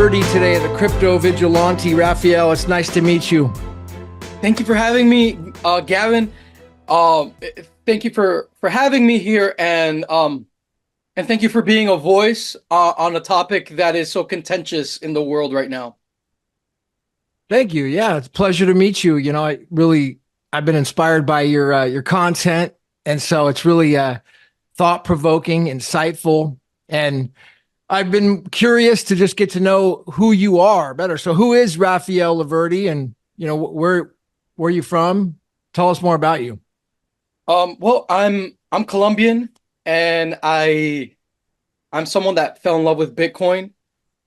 Laverde today, the crypto vigilante. Rafael, it's nice to meet you. Thank you for having me, Gavin. Thank you for having me here, and thank you for being a voice on a topic that is so contentious in the world right now. Thank you. Yeah, it's a pleasure to meet you. You know, I've been inspired by your content, and so it's really thought-provoking, insightful, and I've been curious to just get to know who you are better. So, who is Rafael Laverde, and where are you from? Tell us more about you. Well, I'm Colombian, and I'm someone that fell in love with Bitcoin.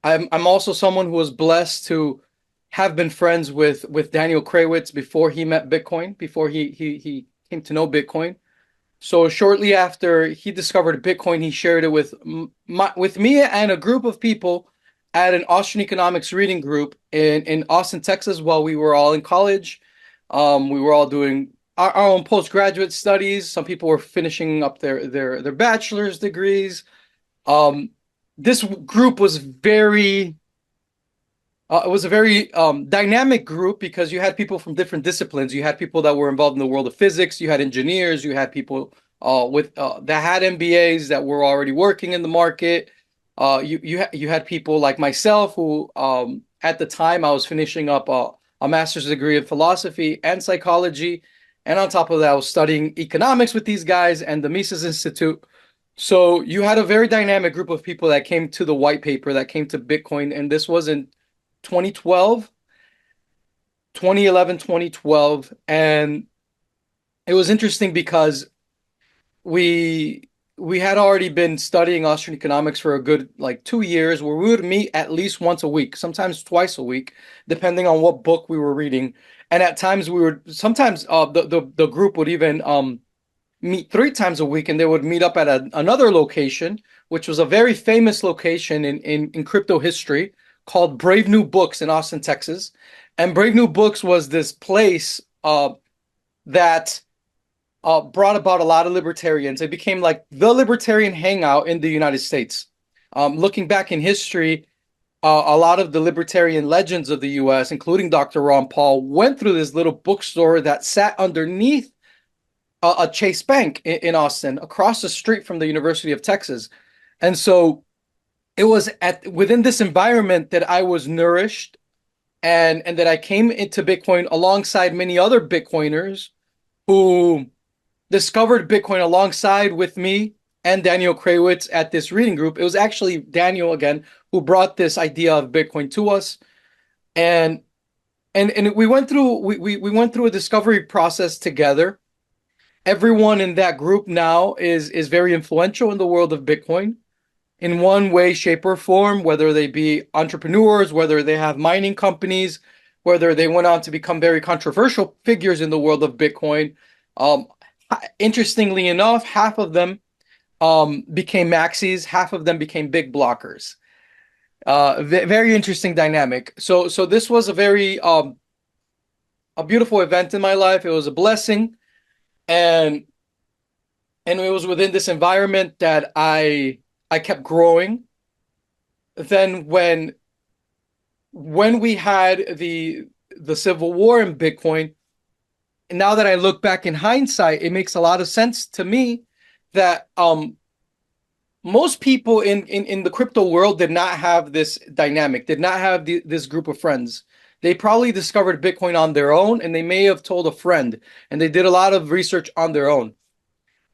I'm also someone who was blessed to have been friends with Daniel Krawietz before he met Bitcoin, before he came to know Bitcoin. So shortly after he discovered Bitcoin, he shared it with me and a group of people at an Austrian economics reading group in Austin, Texas, while we were all in college. We were all doing our own postgraduate studies. Some people were finishing up their bachelor's degrees. This group was it was a very dynamic group because you had people from different disciplines. You had people that were involved in the world of physics. You had engineers. You had people that had MBAs that were already working in the market. You had people like myself who at the time I was finishing up a master's degree in philosophy and psychology, and on top of that I was studying economics with these guys and the Mises Institute. So you had a very dynamic group of people that came to the white paper, that came to Bitcoin, and this was in 2012, 2011, 2012. And it was interesting because we had already been studying Austrian economics for a good 2 years, where we would meet at least once a week, sometimes twice a week, depending on what book we were reading. And at times the group would even meet 3 times a week, and they would meet up at another location, which was a very famous location in crypto history, called Brave New Books in Austin, Texas. And Brave New Books was this place that brought about a lot of libertarians. It became like the libertarian hangout in the United States. Looking back in history, a lot of the libertarian legends of the US, including Dr. Ron Paul, went through this little bookstore that sat underneath a Chase Bank in Austin, across the street from the University of Texas. And so it was within this environment that I was nourished, and that I came into Bitcoin alongside many other Bitcoiners who discovered Bitcoin alongside with me and Daniel Krawietz at this reading group. It was actually Daniel again who brought this idea of Bitcoin to us, and we went through a discovery process together. Everyone in that group now is very influential in the world of Bitcoin in one way, shape, or form, whether they be entrepreneurs, whether they have mining companies, whether they went on to become very controversial figures in the world of Bitcoin. Interestingly enough, half of them became maxis, half of them became big blockers. Very interesting dynamic. So this was a very a beautiful event in my life. It was a blessing, and it was within this environment that I kept growing. Then when we had the Civil War in Bitcoin, now that I look back in hindsight, it makes a lot of sense to me that most people in the crypto world did not have this dynamic, did not have this group of friends. They probably discovered Bitcoin on their own, and they may have told a friend, and they did a lot of research on their own.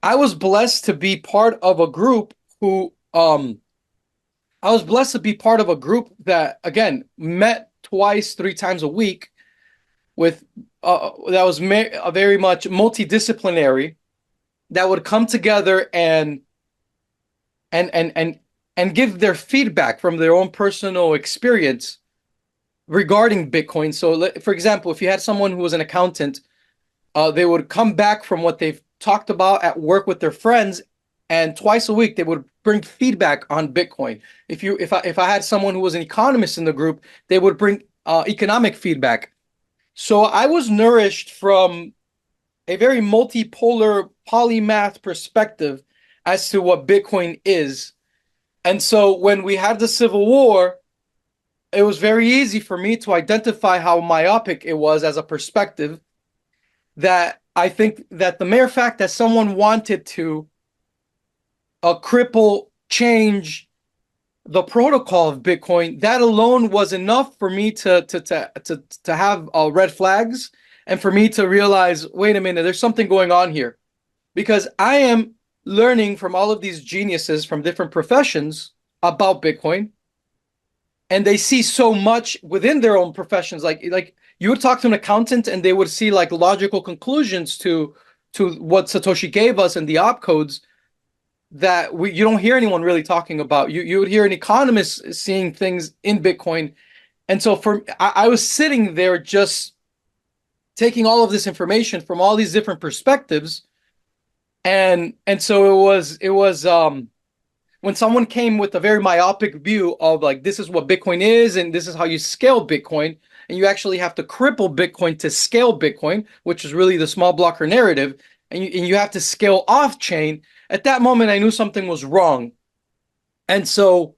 I was blessed to be part of a group that, again, met twice, 3 times a week, with that was very much multidisciplinary, that would come together and give their feedback from their own personal experience regarding Bitcoin. So, for example, if you had someone who was an accountant, they would come back from what they've talked about at work with their friends, and twice a week they would bring feedback on Bitcoin. If I had someone who was an economist in the group, they would bring economic feedback. So I was nourished from a very multipolar polymath perspective as to what Bitcoin is. And so when we had the Civil War, it was very easy for me to identify how myopic it was as a perspective, that I think that the mere fact that someone wanted to cripple, change the protocol of Bitcoin, that alone was enough for me to have red flags, and for me to realize, wait a minute, there's something going on here, because I am learning from all of these geniuses from different professions about Bitcoin, and they see so much within their own professions. Like you would talk to an accountant, and they would see like logical conclusions to what Satoshi gave us in the opcodes that you don't hear anyone really talking about. You would hear an economist seeing things in Bitcoin. And so I was sitting there just taking all of this information from all these different perspectives. And so it was when someone came with a very myopic view of like, this is what Bitcoin is, and this is how you scale Bitcoin, and you actually have to cripple Bitcoin to scale Bitcoin, which is really the small blocker narrative, and you have to scale off chain. At that moment, I knew something was wrong. And so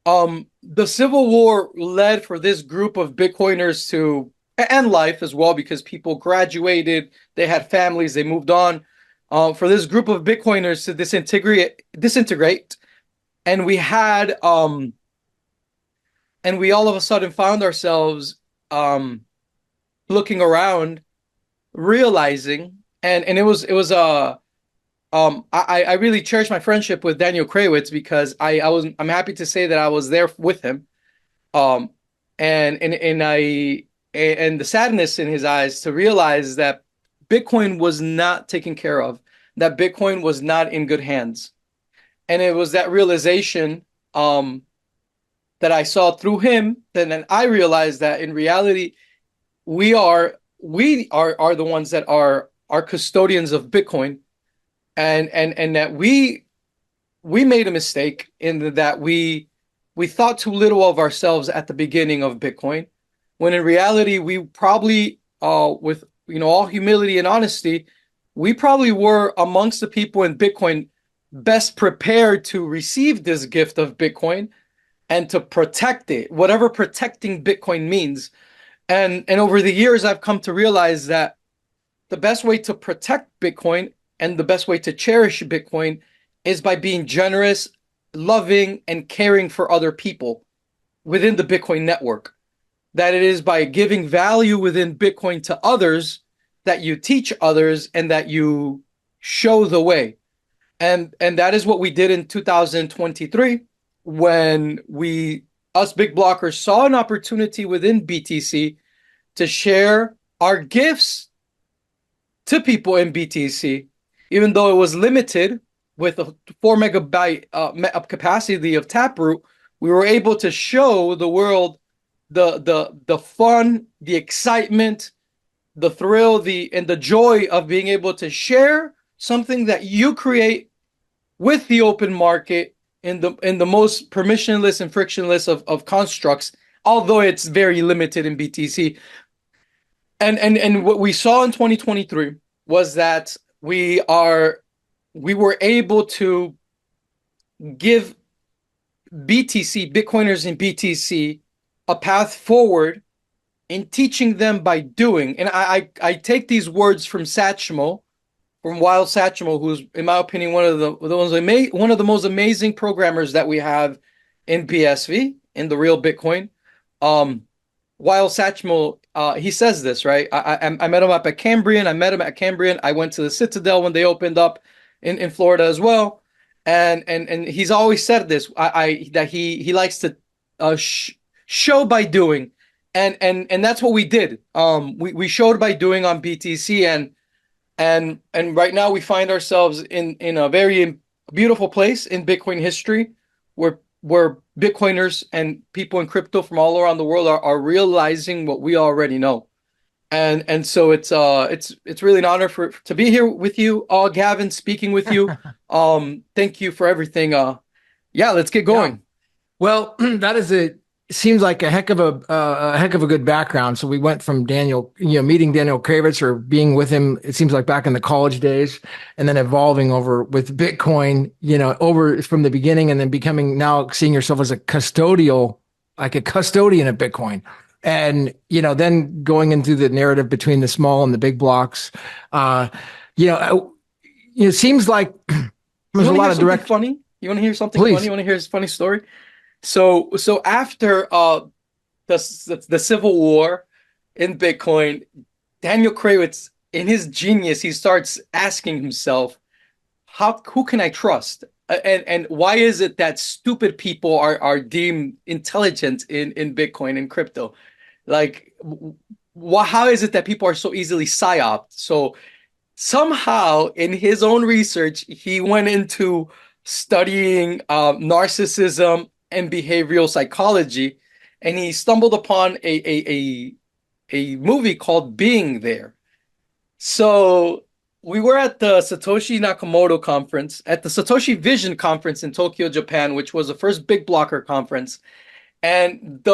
the Civil War led for this group of Bitcoiners to, and life as well, because people graduated, they had families, they moved on, for this group of Bitcoiners to disintegrate. And we all of a sudden found ourselves looking around, realizing, and I really cherish my friendship with Daniel Krawitz, because I'm happy to say that I was there with him. Um, and the sadness in his eyes to realize that Bitcoin was not taken care of, that Bitcoin was not in good hands. And it was that realization that I saw through him, then I realized that in reality, we are the ones that are custodians of Bitcoin, and that we made a mistake in that we thought too little of ourselves at the beginning of Bitcoin, when in reality we probably, with all humility and honesty, we probably were amongst the people in Bitcoin best prepared to receive this gift of Bitcoin and to protect it, whatever protecting Bitcoin means. And over the years, I've come to realize that the best way to protect Bitcoin and the best way to cherish Bitcoin is by being generous, loving, and caring for other people within the Bitcoin network. That it is by giving value within Bitcoin to others that you teach others and that you show the way. And that is what we did in 2023, when us big blockers saw an opportunity within BTC to share our gifts to people in BTC, even though it was limited with a 4 megabyte capacity of Taproot. We were able to show the world the fun, the excitement, the thrill, and the joy of being able to share something that you create with the open market in the most permissionless and frictionless of constructs, although it's very limited in BTC. And what we saw in 2023 was that we were able to give Bitcoiners in BTC, a path forward in teaching them by doing. And I take these words from Satchmo, from Wild Satchmo, who's, in my opinion, one of the most amazing programmers that we have in BSV, in the real Bitcoin. Wild Satchmo, he says this, right? I met him up at Cambrian. I met him at Cambrian. I went to the Citadel when they opened up in Florida as well. And he's always said this, that he likes to show by doing. And that's what we did. We showed by doing on BTC, and right now we find ourselves in a very beautiful place in Bitcoin history, where Bitcoiners and people in crypto from all around the world are realizing what we already know. And so it's really an honor to be here with you, Gavin, speaking with you. Thank you for everything. Yeah, let's get Yeah. going. Well, seems like a heck of a good background. So we went from Daniel, meeting Daniel Kravitz or being with him, it seems like back in the college days, and then evolving over with Bitcoin, over from the beginning, and then becoming, now seeing yourself as a custodial like a custodian of Bitcoin. And, then going into the narrative between the small and the big blocks, you know, it seems like You there's a want to lot hear of something direct, funny? You want to hear something funny? You please. want to hear a funny story? So after the Civil War in Bitcoin, Daniel Kravitz, in his genius, he starts asking himself, who can I trust? And why is it that stupid people are deemed intelligent in Bitcoin and crypto? Like, how is it that people are so easily psyoped? So somehow, in his own research, he went into studying narcissism and behavioral psychology, and he stumbled upon a movie called Being There. So we were at the Satoshi Nakamoto conference, at the Satoshi Vision conference in Tokyo, Japan, which was the first big blocker conference. And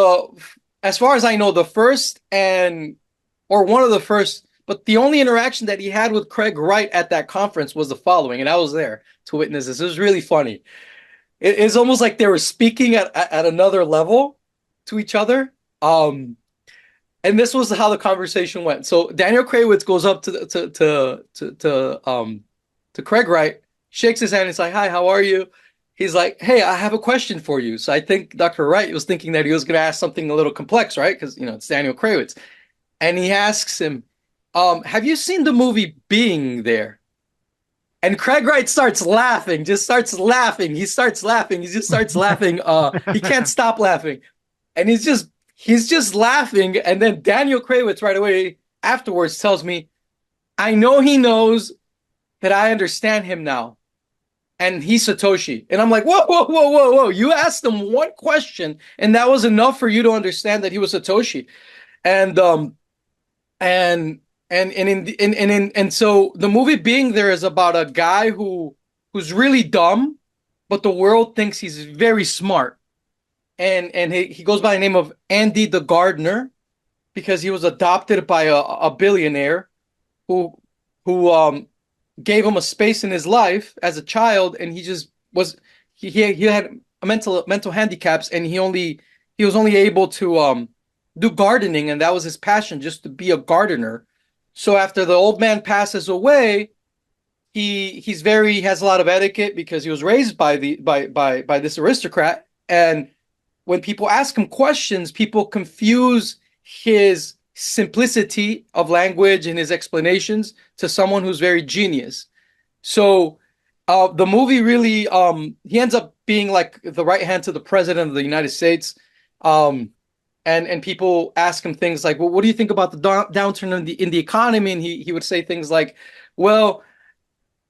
as far as I know, the first or one of the first, but the only interaction that he had with Craig Wright at that conference was the following, and I was there to witness this. It was really funny. It's almost like they were speaking at another level to each other. And this was how the conversation went. So Daniel Kravitz goes up to Craig Wright, shakes his hand. He's like, "Hi, how are you?" He's like, "Hey, I have a question for you." So I think Dr. Wright was thinking that he was going to ask something a little complex, right? Because it's Daniel Kravitz, and he asks him, "Have you seen the movie Being There?" And Craig Wright starts laughing, just starts laughing. He starts laughing. He just starts laughing. He can't stop laughing, and he's just laughing. And then Daniel Kravitz right away afterwards tells me, "I know he knows that I understand him now, and he's Satoshi." And I'm like, whoa, whoa, whoa, whoa, whoa! You asked him one question, and that was enough for you to understand that he was Satoshi. And and and so the movie Being There is about a guy who's really dumb, but the world thinks he's very smart. And he goes by the name of Andy the Gardener because he was adopted by a billionaire who who gave him a space in his life as a child, and he just was he had mental handicaps, and he was only able to do gardening, and that was his passion, just to be a gardener. So after the old man passes away, he has a lot of etiquette because he was raised by this aristocrat. And when people ask him questions, people confuse his simplicity of language and his explanations to someone who's very genius. So the movie really he ends up being like the right hand to the president of the United States. Um, and people ask him things like, "Well, what do you think about the downturn in the economy?" And he would say things like, "Well,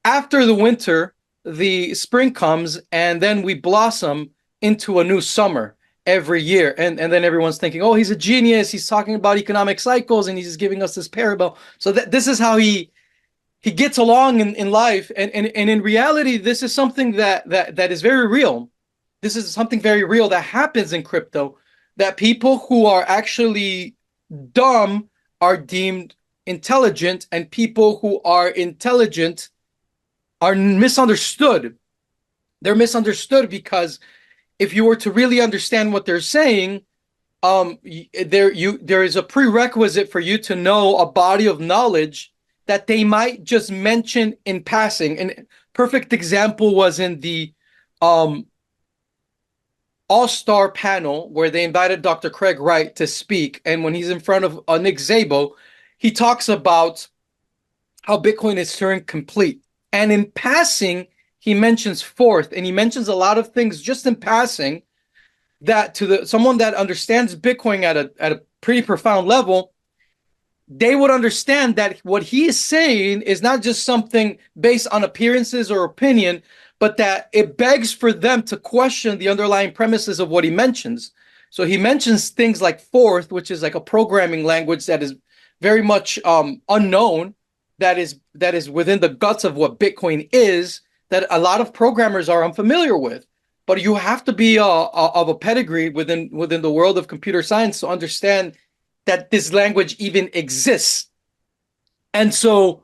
after the winter, the spring comes, and then we blossom into a new summer every year." And then everyone's thinking, "Oh, he's a genius. He's talking about economic cycles, and he's just giving us this parable." So this is how he gets along in life. And in reality, this is something that is very real. This is something very real that happens in crypto, that people who are actually dumb are deemed intelligent, and people who are intelligent are misunderstood. They're misunderstood because if you were to really understand what they're saying, there is a prerequisite for you to know a body of knowledge that they might just mention in passing. And perfect example was in the um, all-star panel where they invited Dr. Craig Wright to speak. And when he's in front of Nick Szabo, he talks about how Bitcoin is Turing complete. And in passing, he mentions fourth, and he mentions a lot of things just in passing that to someone that understands Bitcoin at a pretty profound level, they would understand that what he is saying is not just something based on appearances or opinion, but that it begs for them to question the underlying premises of what he mentions. So he mentions things like Forth, which is like a programming language that is very much unknown, that is within the guts of what Bitcoin is, that a lot of programmers are unfamiliar with. But you have to be of a pedigree within the world of computer science to understand that this language even exists. And so,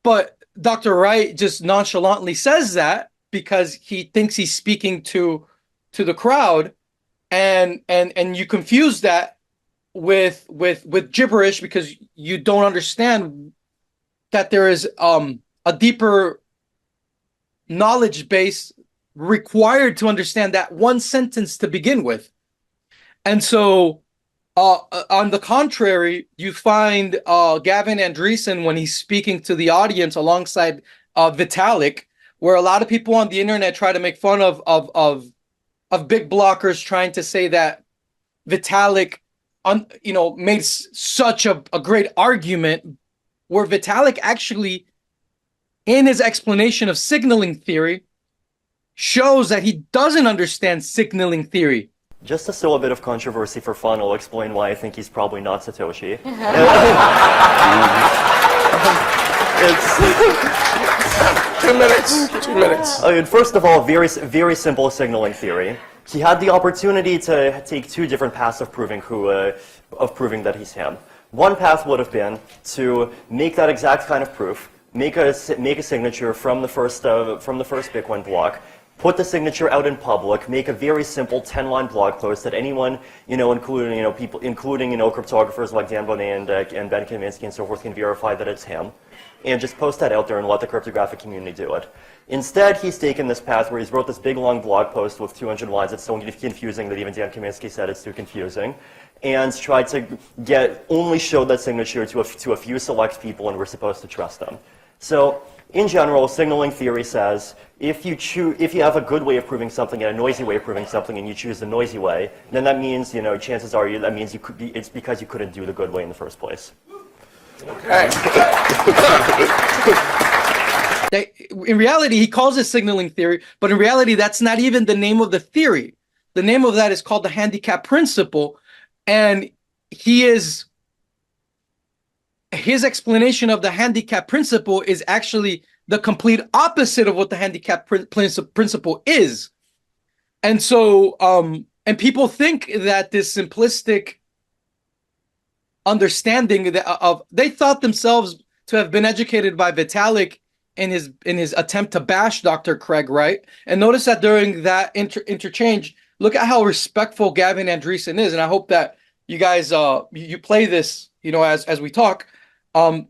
but Dr. Wright just nonchalantly says that because he thinks he's speaking to the crowd. and you confuse that with gibberish because you don't understand that there is a deeper knowledge base required to understand that one sentence to begin with. And so, on the contrary, you find Gavin Andresen when he's speaking to the audience alongside Vitalik, where a lot of people on the internet try to make fun of big blockers trying to say that Vitalik, made such a great argument, where Vitalik actually, in his explanation of signaling theory, shows that he doesn't understand signaling theory. Just to sow a bit of controversy for fun, I'll explain why I think he's probably not Satoshi. It's 2 minutes. 2 minutes. I mean, first of all, very, very simple signaling theory. He had the opportunity to take two different paths of proving that he's him. One path would have been to make that exact kind of proof, make a signature from the first Bitcoin block, put the signature out in public, make a very simple 10-line blog post that anyone, including people, including cryptographers like Dan Bonet and Ben Kaminsky and so forth, can verify that it's him, and just post that out there and let the cryptographic community do it. Instead, he's taken this path where he's wrote this big long blog post with 200 lines. It's so confusing that even Dan Kaminsky said it's too confusing, and tried to only show that signature to a few select people, and we're supposed to trust them. So, in general, signaling theory says if you have a good way of proving something and a noisy way of proving something, and you choose the noisy way, then that means chances are that means it's because you couldn't do the good way in the first place. Okay. In reality, he calls it signaling theory, but in reality, that's not even the name of the theory. The name of that is called the handicap principle, and his explanation of the handicap principle is actually the complete opposite of what the handicap principle is. And so, and people think that this simplistic understanding they thought themselves to have been educated by Vitalik in his attempt to bash Dr. Craig Wright. And notice that during that interchange, look at how respectful Gavin Andresen is. And I hope that you guys you play this, as we talk. But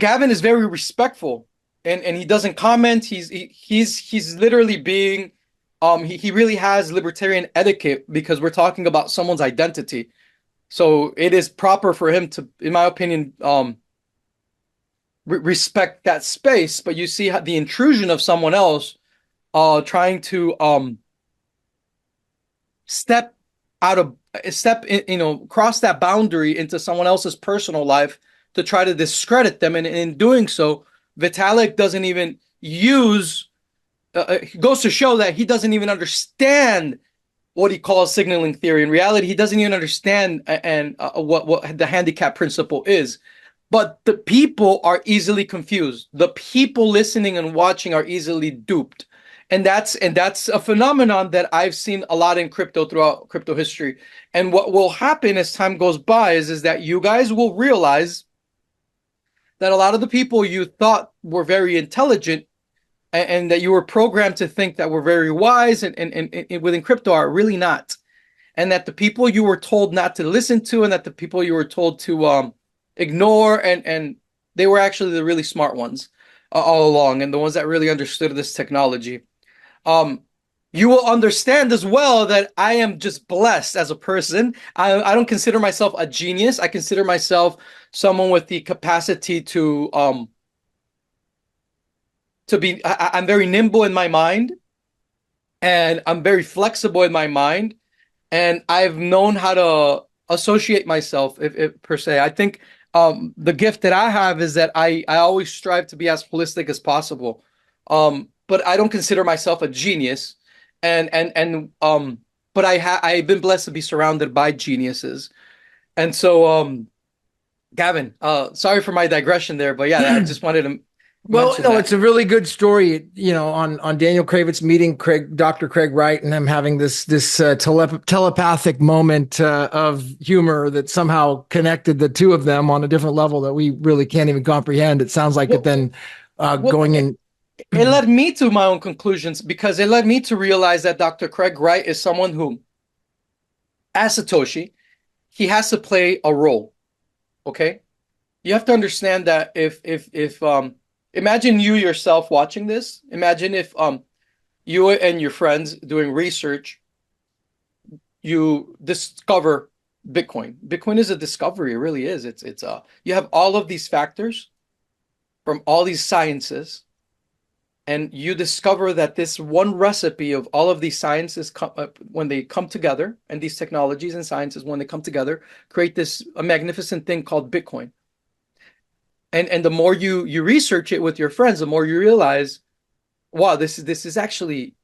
Gavin is very respectful, and he doesn't comment. He's literally being he really has libertarian etiquette because we're talking about someone's identity. So it is proper for him to, in my opinion, respect that space. But you see how the intrusion of someone else trying to cross that boundary into someone else's personal life to try to discredit them. And in doing so, Vitalik doesn't even goes to show that he doesn't even understand what he calls signaling theory. In reality, he doesn't even understand what the handicap principle is. But the people are easily confused. The people listening and watching are easily duped. And that's a phenomenon that I've seen a lot in crypto throughout crypto history. And what will happen as time goes by is that you guys will realize that a lot of the people you thought were very intelligent and that you were programmed to think that were very wise and within crypto are really not. And that the people you were told not to listen to and that the people you were told to ignore and they were actually the really smart ones all along, and the ones that really understood this technology. You will understand as well that I am just blessed as a person. I don't consider myself a genius. I consider myself someone with the capacity to be, I'm very nimble in my mind, and I'm very flexible in my mind, and I've known how to associate myself, if per se. I think the gift that I have is that I always strive to be as holistic as possible. But I don't consider myself a genius, but I've been blessed to be surrounded by geniuses. And so, Gavin, sorry for my digression there, but yeah, I just wanted to. Well, no, it's a really good story, on Daniel Kravitz meeting Dr. Craig Wright, and him having this telepathic moment of humor that somehow connected the two of them on a different level that we really can't even comprehend. It sounds like it then going in. it led me to my own conclusions because it led me to realize that Dr. Craig Wright is someone who, as Satoshi, he has to play a role. Okay, you have to understand that if imagine you yourself watching this. Imagine if you and your friends doing research, you discover Bitcoin. Bitcoin is a discovery. It really is. It's you have all of these factors from all these sciences, and you discover that this one recipe of all of these sciences when they come together, and these technologies and sciences when they come together create this a magnificent thing called Bitcoin. And the more you research it with your friends, the more you realize, wow, this is actually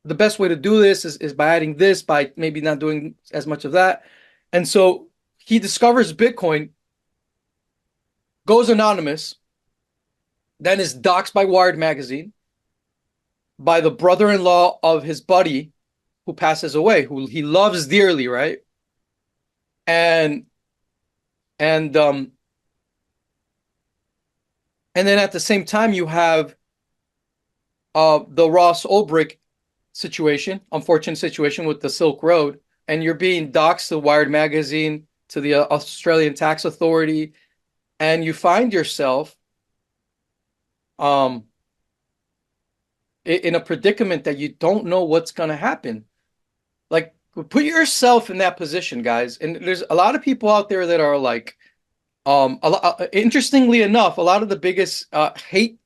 the best way to do this is by adding this, by maybe not doing as much of that. And so he discovers Bitcoin, goes anonymous, then is doxxed by Wired magazine, by the brother-in-law of his buddy who passes away, who he loves dearly, right? And then at the same time you have the Ross Ulbricht situation, unfortunate situation with the Silk Road, and you're being doxxed to Wired magazine, to the Australian Tax Authority, and you find yourself in a predicament that you don't know what's going to happen. Like, put yourself in that position, guys. And there's a lot of people out there that are like, interestingly enough, a lot of the biggest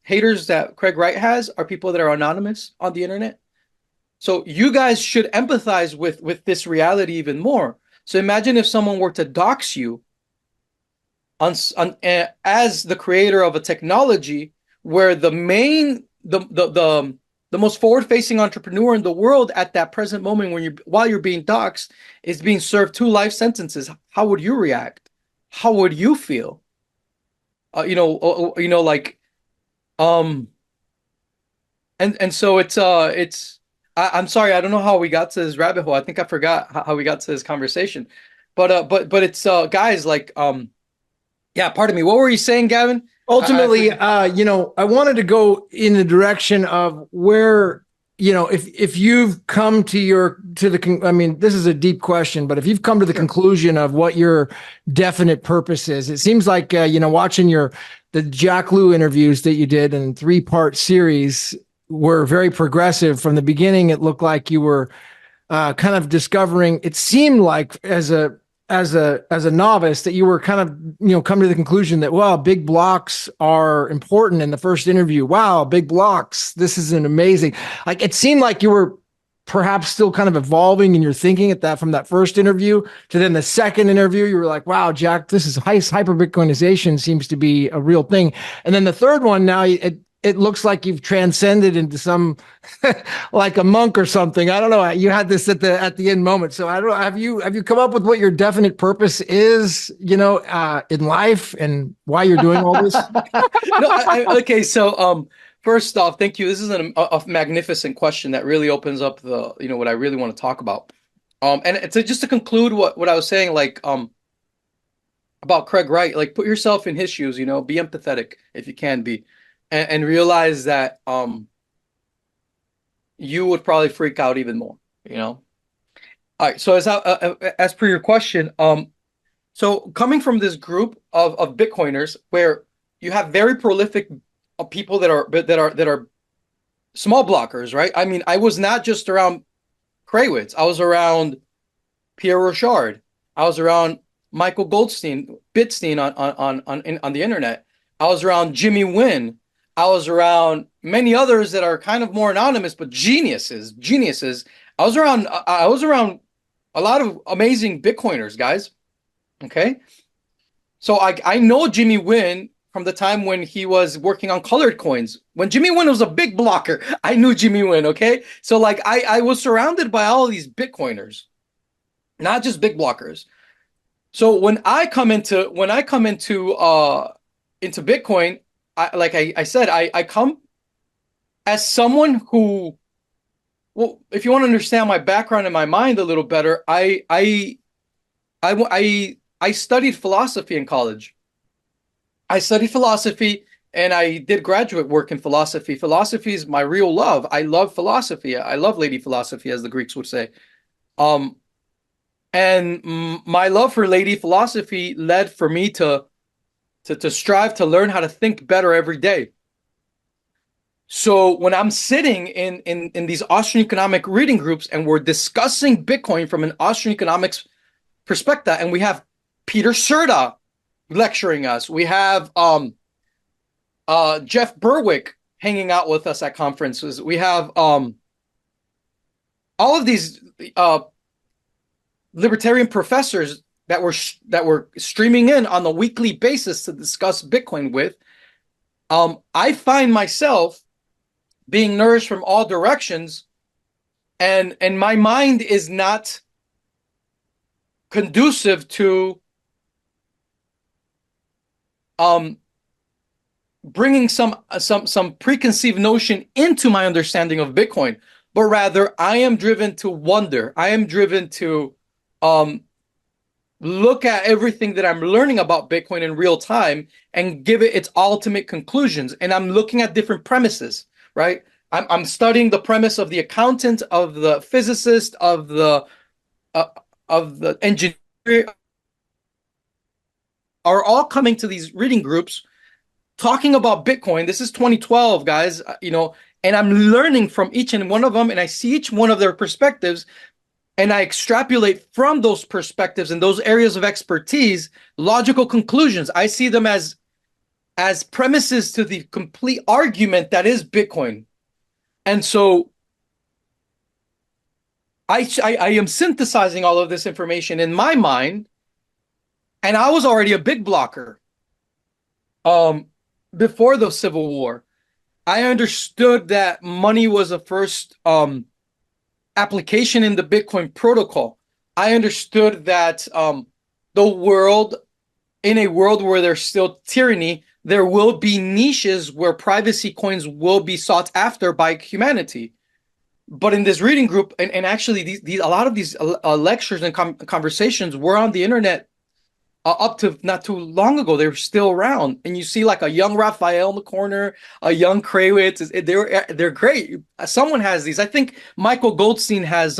haters that Craig Wright has are people that are anonymous on the internet. So you guys should empathize with this reality even more. So imagine if someone were to dox you as the creator of a technology where the most forward-facing entrepreneur in the world at that present moment while you're being doxxed is being served 2 life sentences. How would you react? How would you feel? And so it's I'm sorry, I don't know how we got to this rabbit hole. I think I forgot how we got to this conversation. But it's guys, like yeah, pardon me. What were you saying, Gavin? Ultimately, I wanted to go in the direction of where, if you've come I mean, this is a deep question, but if you've come to the conclusion of what your definite purpose is, it seems like, watching the Jack Liu interviews that you did in 3-part series were very progressive. From the beginning, it looked like you were kind of discovering, it seemed like as a novice that you were kind of, come to the conclusion that, wow, big blocks are important. In the first interview, wow, big blocks, this is an amazing, like, it seemed like you were perhaps still kind of evolving in your thinking from that first interview to then the second interview. You were like, wow, Jack, this is hyperbitcoinization seems to be a real thing. And then the third one, now it looks like you've transcended into some like a monk or something. I don't know. You had this at the end moment. So I don't know. Have you come up with what your definite purpose is, in life and why you're doing all this? Okay. So, first off, thank you. This is a magnificent question that really opens up what I really want to talk about. And just to conclude what I was saying, like, about Craig Wright, like, put yourself in his shoes, be empathetic if you can be. And realize that you would probably freak out even more, All right. So as per your question, so coming from this group of Bitcoiners, where you have very prolific people that are small blockers, right? I mean, I was not just around Kraywitz. I was around Pierre Rochard. I was around Michael Goldstein, Bitstein on the internet. I was around Jimmy Nguyen. I was around many others that are kind of more anonymous, but geniuses. I was around a lot of amazing Bitcoiners, guys. Okay. So I know Jimmy Nguyen from the time when he was working on colored coins. When Jimmy Nguyen was a big blocker, I knew Jimmy Nguyen. Okay. So like I was surrounded by all these Bitcoiners, not just big blockers. So when I come into Bitcoin, I said, I come as someone who, well, if you want to understand my background and my mind a little better, I studied philosophy in college. I studied philosophy I did graduate work in philosophy. Philosophy is my real love. I love philosophy. I love lady philosophy, as the Greeks would say. Um, and my love for lady philosophy led for me to strive to learn how to think better every day. So when I'm sitting in these Austrian economic reading groups and we're discussing Bitcoin from an Austrian economics perspective, and we have Peter Serta lecturing us, we have Jeff Berwick hanging out with us at conferences, we have all of these libertarian professors that were streaming in on a weekly basis to discuss Bitcoin with. I find myself being nourished from all directions, and my mind is not conducive to bringing some preconceived notion into my understanding of Bitcoin, but rather I am driven to wonder. I am driven to look at everything that I'm learning about Bitcoin in real time and give it its ultimate conclusions. And I'm looking at different premises, right? I'm studying the premise of the accountant, of the physicist, of the engineer, are all coming to these reading groups talking about Bitcoin. This is 2012, guys, and I'm learning from each and one of them, and I see each one of their perspectives, and I extrapolate from those perspectives and those areas of expertise logical conclusions. I see them as premises to the complete argument that is Bitcoin. And so I am synthesizing all of this information in my mind, and I was already a big blocker. Before the Civil War, I understood that money was a first application in the Bitcoin protocol. I understood that in a world where there's still tyranny, there will be niches where privacy coins will be sought after by humanity. But in this reading group, and actually a lot of these lectures and conversations were on the internet up to not too long ago. They were still around, and you see like a young Rafael in the corner, a young Krawitz. They're great. Someone has these. I think Michael Goldstein has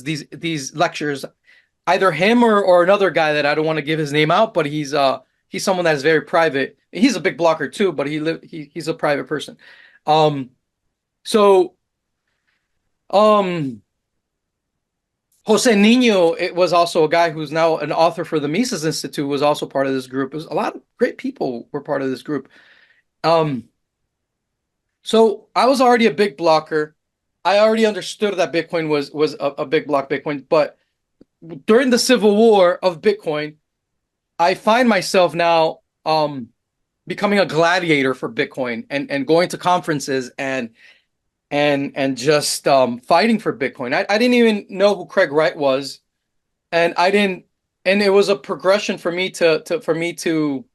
these lectures. Either him or another guy that I don't want to give his name out, but he's someone that's very private. He's a big blocker too, but he's a private person. Jose Nino, it was also a guy who's now an author for the Mises Institute, was also part of this group. It was a lot of great people were part of this group. So I was already a big blocker. I already understood that Bitcoin was a big block Bitcoin, but during the Civil War of Bitcoin, I find myself now becoming a gladiator for Bitcoin and going to conferences and just fighting for Bitcoin. I didn't even know who Craig Wright was, and it was a progression for me to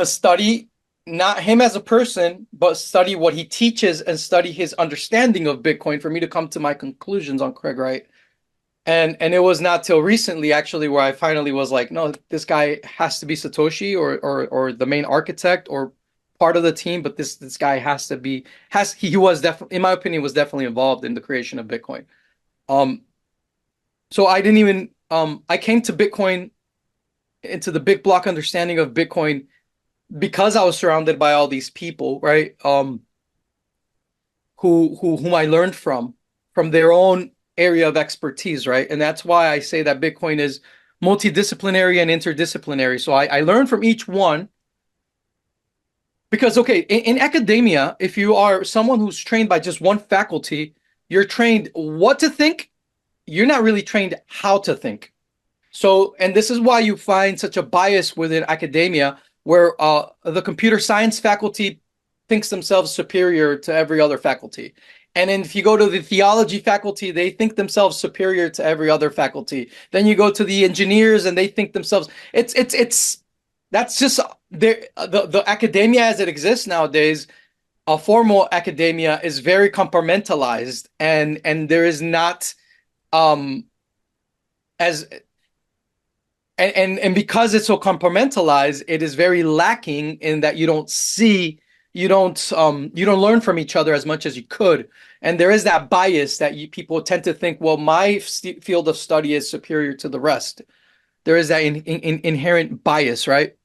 study not him as a person, but study what he teaches and study his understanding of Bitcoin for me to come to my conclusions on Craig Wright. And it was not till recently actually where I finally was like, no, this guy has to be Satoshi or the main architect or part of the team, but this guy he was definitely, in my opinion, was definitely involved in the creation of Bitcoin. So I didn't even I came to Bitcoin, into the big block understanding of Bitcoin, because I was surrounded by all these people, right? Whom I learned from their own area of expertise, right? And that's why I say that Bitcoin is multidisciplinary and interdisciplinary. So I learned from each one. Because, okay, in academia, if you are someone who's trained by just one faculty, you're trained what to think. You're not really trained how to think. So, and this is why you find such a bias within academia, where the computer science faculty thinks themselves superior to every other faculty. And then if you go to the theology faculty, they think themselves superior to every other faculty. Then you go to the engineers and they think themselves, that's just the academia as it exists nowadays. A formal academia is very compartmentalized, and there is not as and because it's so compartmentalized, it is very lacking in that you don't see, you don't learn from each other as much as you could. And there is that bias that people tend to think, well, my field of study is superior to the rest. There is that inherent bias, right?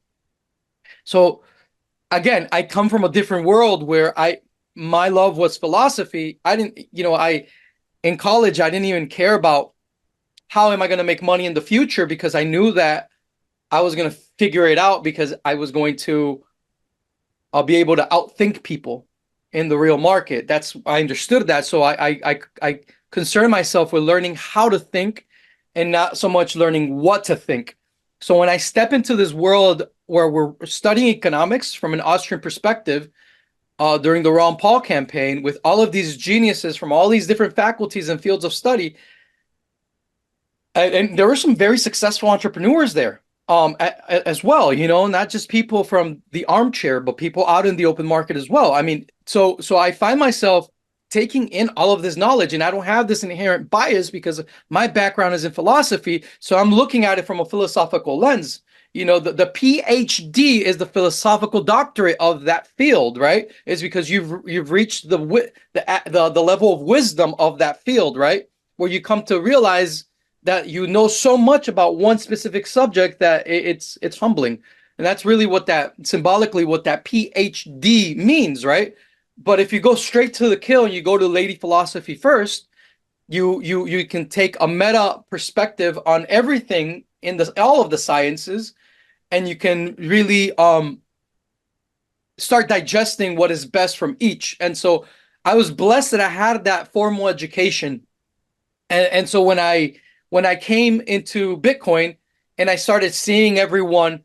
So again, I come from a different world where my love was philosophy. I didn't, in college, I didn't even care about how am I going to make money in the future, because I knew that I was going to figure it out, because I was going to be able to outthink people in the real market. I understood that. So I concern myself with learning how to think and not so much learning what to think. So when I step into this world where we're studying economics from an Austrian perspective, during the Ron Paul campaign, with all of these geniuses from all these different faculties and fields of study, and there were some very successful entrepreneurs there, as well, not just people from the armchair, but people out in the open market as well. I mean, so I find myself taking in all of this knowledge, and I don't have this inherent bias because my background is in philosophy. So I'm looking at it from a philosophical lens. The PhD is the philosophical doctorate of that field, right? It's because you've reached the level of wisdom of that field, right? Where you come to realize that you know so much about one specific subject that it's humbling. And that's really symbolically what that PhD means, right? But if you go straight to the kill and you go to lady philosophy first, you can take a meta perspective on everything in all of the sciences, and you can really start digesting what is best from each. And so I was blessed that I had that formal education. And so when I came into Bitcoin and I started seeing everyone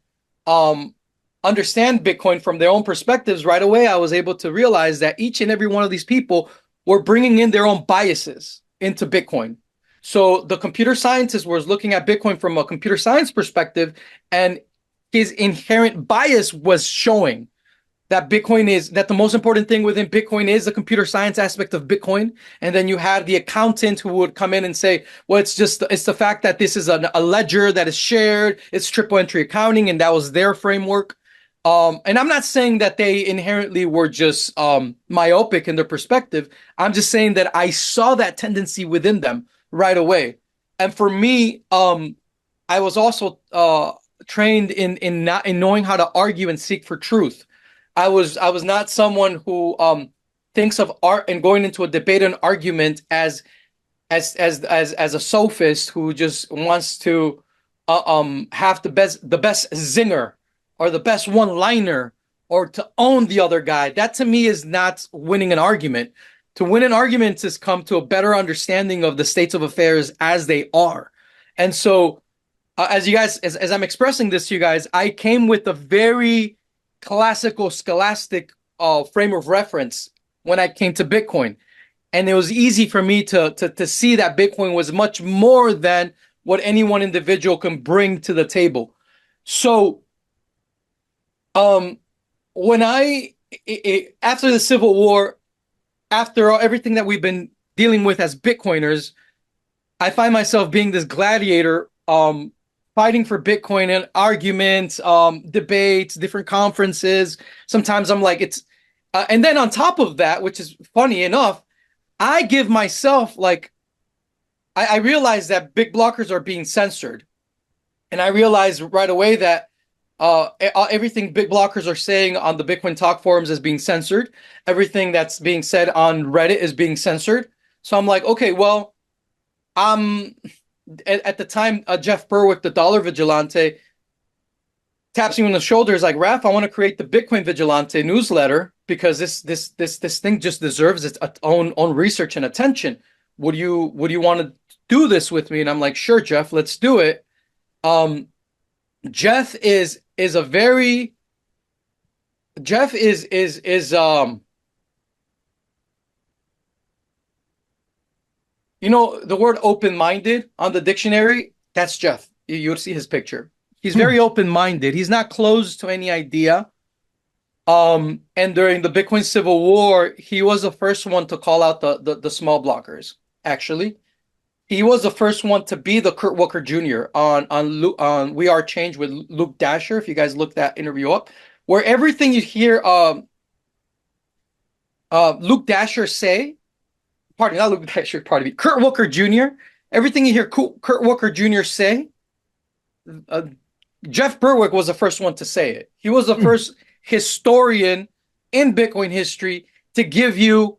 understand Bitcoin from their own perspectives, right away I was able to realize that each and every one of these people were bringing in their own biases into Bitcoin. So the computer scientist was looking at Bitcoin from a computer science perspective, and his inherent bias was showing that the most important thing within Bitcoin is the computer science aspect of Bitcoin. And then you had the accountant who would come in and say, well, it's the fact that this is a ledger that is shared, it's triple entry accounting, and that was their framework. And I'm not saying that they inherently were just myopic in their perspective. I'm just saying that I saw that tendency within them right away. And for me, I was also trained in knowing how to argue and seek for truth. I was not someone who thinks of art and going into a debate and argument as a sophist who just wants to have the best zinger or the best one-liner or to own the other guy. That to me is not winning an argument. To win an argument is come to a better understanding of the states of affairs as they are. And so as I'm expressing this to you guys, I came with a very classical scholastic frame of reference when I came to Bitcoin. And it was easy for me to see that Bitcoin was much more than what any one individual can bring to the table. So when after the Civil War, after everything that we've been dealing with as Bitcoiners, I find myself being this gladiator, fighting for Bitcoin and arguments, debates, different conferences. Sometimes I'm like, and then on top of that, which is funny enough, I give myself I realize that big blockers are being censored. And I realized right away that everything big blockers are saying on the Bitcoin talk forums is being censored. Everything that's being said on Reddit is being censored. So I'm like, okay, well, at the time, Jeff Berwick, the dollar vigilante, taps me on the shoulder. Is like, Raph, I want to create the Bitcoin Vigilante newsletter because this thing just deserves its own research and attention. Would you want to do this with me? And I'm like, sure, Jeff, let's do it. Jeff is the word open-minded on the dictionary, that's Jeff. You'll see his picture. He's very open-minded. He's not closed to any idea. And during the Bitcoin Civil War, he was the first one to call out the small blockers, actually. He was the first one to be the Kurt Walker Jr. on We Are Change with Luke Dasher. If you guys look that interview up, where everything you hear Luke Dasher say, pardon me, not Luke Dasher, pardon me, Kurt Walker Jr. Everything you hear Kurt Walker Jr. say, uh, Jeff Berwick was the first one to say it. He was the first historian in Bitcoin history to give you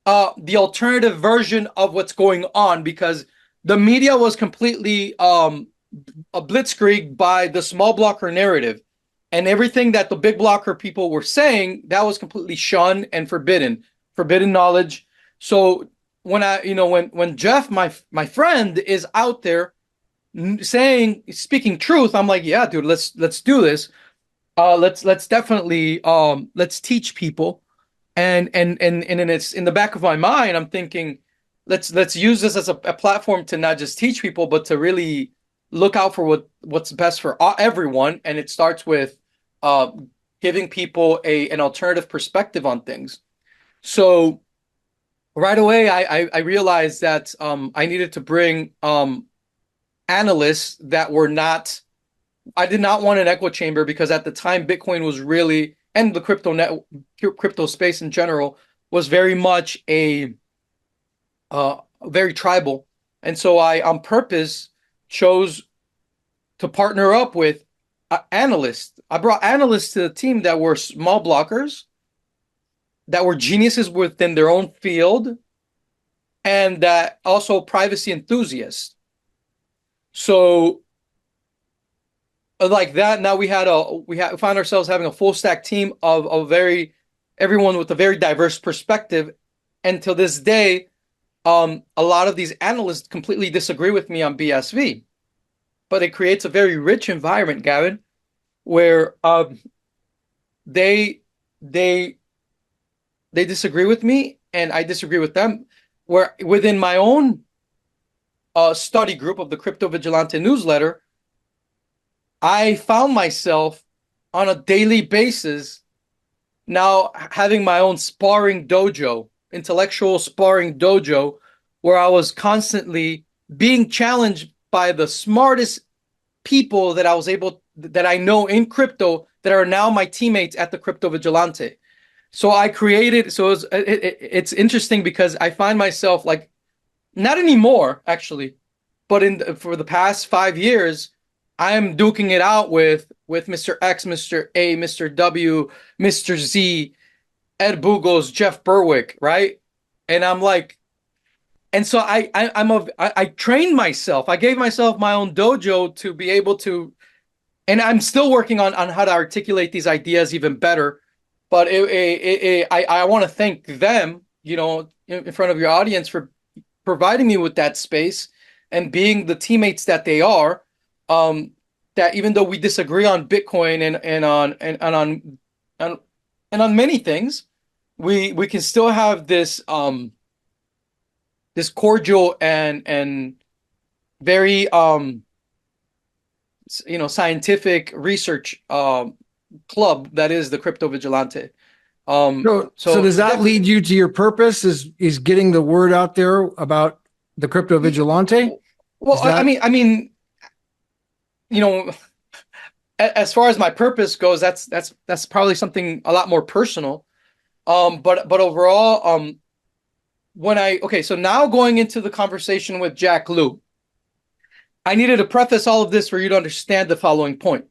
the alternative version of what's going on, because the media was completely a blitzkrieg by the small blocker narrative, and everything that the big blocker people were saying, that was completely shunned and forbidden knowledge. So when when Jeff, my friend, is out there speaking truth, I'm like, yeah, dude, let's do this. Let's definitely let's teach people. And it's in the back of my mind, I'm thinking, let's use this as a platform to not just teach people, but to really look out for what's best for everyone. And it starts with giving people an alternative perspective on things. So right away, I realized that I needed to bring analysts that were not. I did not want an echo chamber, because at the time Bitcoin was really, and the crypto space in general, was very much a very tribal. And so I on purpose chose to partner up with analysts. I brought analysts to the team that were small blockers, that were geniuses within their own field, and that also privacy enthusiasts. So like that, now we found ourselves having a full stack team of everyone with a very diverse perspective. And to this day, a lot of these analysts completely disagree with me on BSV, but it creates a very rich environment, Gavin, where they disagree with me and I disagree with them. Where within my own study group of the Crypto Vigilante newsletter, I found myself on a daily basis now having my own sparring dojo, intellectual sparring dojo, where I was constantly being challenged by the smartest people that I know in crypto, that are now my teammates at the Crypto Vigilante. So I created, it's interesting because I find myself, like, not anymore actually, but for the past 5 years, I am duking it out with Mr. X, Mr. A, Mr. W, Mr. Z, Ed Bugos, Jeff Berwick, right? And I'm like, and so I trained myself. I gave myself my own dojo to be able to, and I'm still working on how to articulate these ideas even better. But I want to thank them, in front of your audience, for providing me with that space and being the teammates that they are. That even though we disagree on Bitcoin and on many things, we can still have this this cordial and very scientific research club that is the Crypto Vigilante. So does that lead you to your purpose? Is getting the word out there about the Crypto Vigilante? Well, I mean, as far as my purpose goes, that's probably something a lot more personal. But overall, so now going into the conversation with Jack Liu, I needed to preface all of this for you to understand the following point.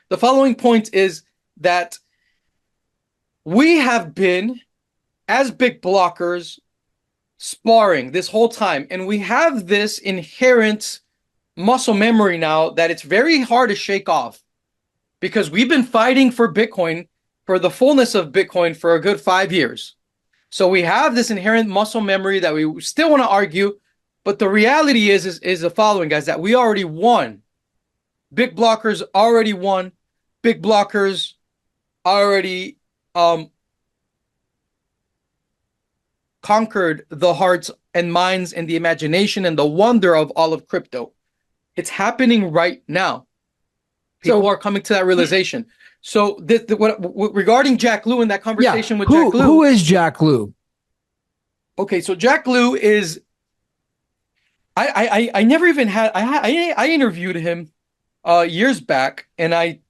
The following point is that we have been, as big blockers, sparring this whole time, and we have this inherent muscle memory now that it's very hard to shake off, because we've been fighting for Bitcoin, for the fullness of Bitcoin, for a good 5 years. So we have this inherent muscle memory that we still want to argue, but the reality is the following, guys, that we already won. Big blockers already won. Big blockers already conquered the hearts and minds and the imagination and the wonder of all of crypto. It's happening right now. People are coming to that realization. So regarding Jack Liu and that conversation with Jack Liu. Who is Jack Liu? Okay, so Jack Liu is I never even had I interviewed him years back, and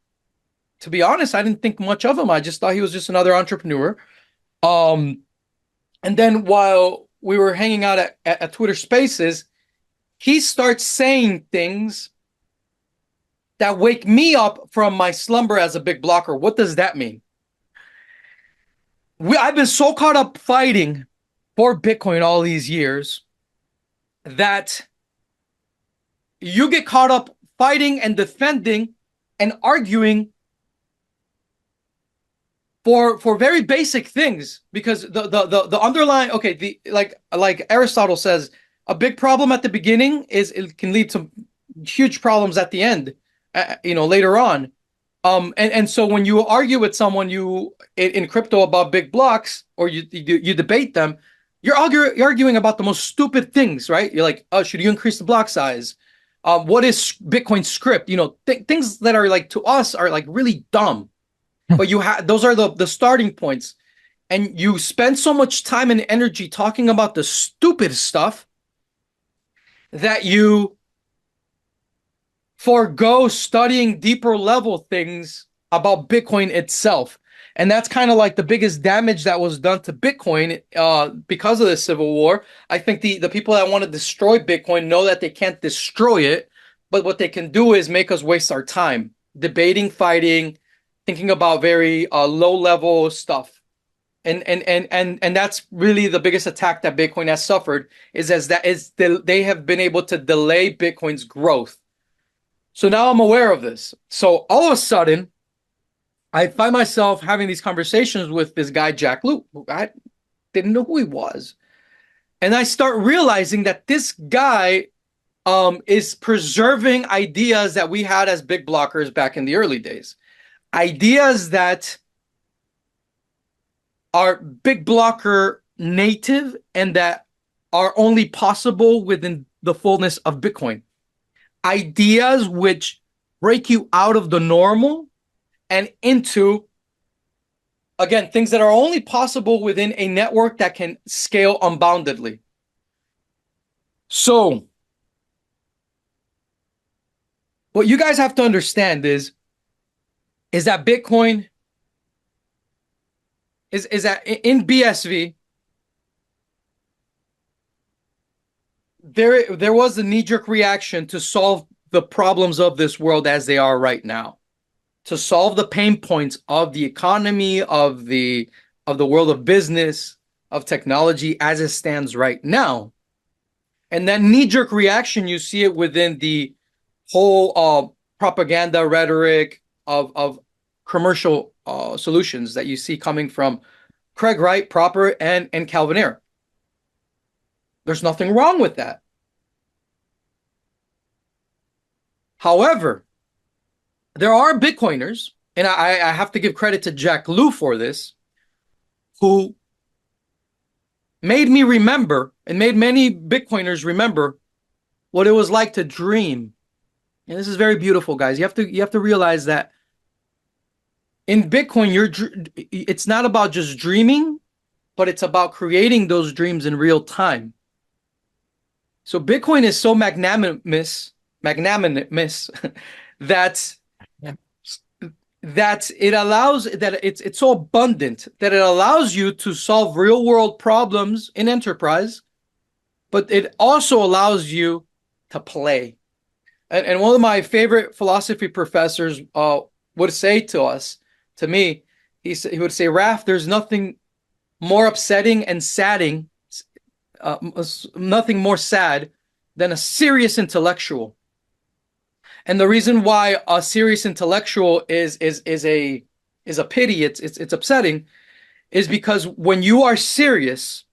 to be honest, I didn't think much of him. I just thought he was just another entrepreneur. Um, and then while we were hanging out at Twitter Spaces, he starts saying things that wake me up from my slumber as a big blocker. What does that mean? I've been so caught up fighting for Bitcoin all these years that you get caught up fighting and defending and arguing for very basic things, because the underlying, okay, the like Aristotle says, a big problem at the beginning is it can lead to huge problems at the end, later on. And so when you argue with someone in crypto about big blocks, or you debate them, you're arguing about the most stupid things, right? You're like, oh, should you increase the block size? What is Bitcoin script? Things that are like, to us, are like really dumb. But those are the starting points. And you spend so much time and energy talking about the stupid stuff that you forego studying deeper level things about Bitcoin itself. And that's kind of like the biggest damage that was done to Bitcoin because of the Civil War. I think the people that want to destroy Bitcoin know that they can't destroy it, but what they can do is make us waste our time debating, fighting, thinking about very low level stuff. And that's really the biggest attack that Bitcoin has suffered, they have been able to delay Bitcoin's growth. So now I'm aware of this. So all of a sudden, I find myself having these conversations with this guy, Jack Liu, who I didn't know who he was. And I start realizing that this guy is preserving ideas that we had as big blockers back in the early days. Ideas that are big blocker native and that are only possible within the fullness of Bitcoin. Ideas which break you out of the normal and into, again, things that are only possible within a network that can scale unboundedly. So what you guys have to understand is that Bitcoin is that in BSV, there was a knee-jerk reaction to solve the problems of this world as they are right now, to solve the pain points of the economy, of the world of business, of technology as it stands right now. And that knee-jerk reaction, you see it within the whole propaganda rhetoric of commercial solutions that you see coming from Craig Wright, Proper, and Calvin Ayre. There's nothing wrong with that. However, there are Bitcoiners, and I have to give credit to Jack Liu for this, who made me remember, and made many Bitcoiners remember, what it was like to dream. And this is very beautiful, guys. You have to realize that in Bitcoin, it's not about just dreaming, but it's about creating those dreams in real time. So Bitcoin is so magnanimous that it allows, that it's so abundant that it allows you to solve real world problems in enterprise, but it also allows you to play. And one of my favorite philosophy professors would say to me, he would say, Raf, there's nothing more upsetting and sadding, nothing more sad than a serious intellectual. And the reason why a serious intellectual is a pity, it's upsetting, is because when you are serious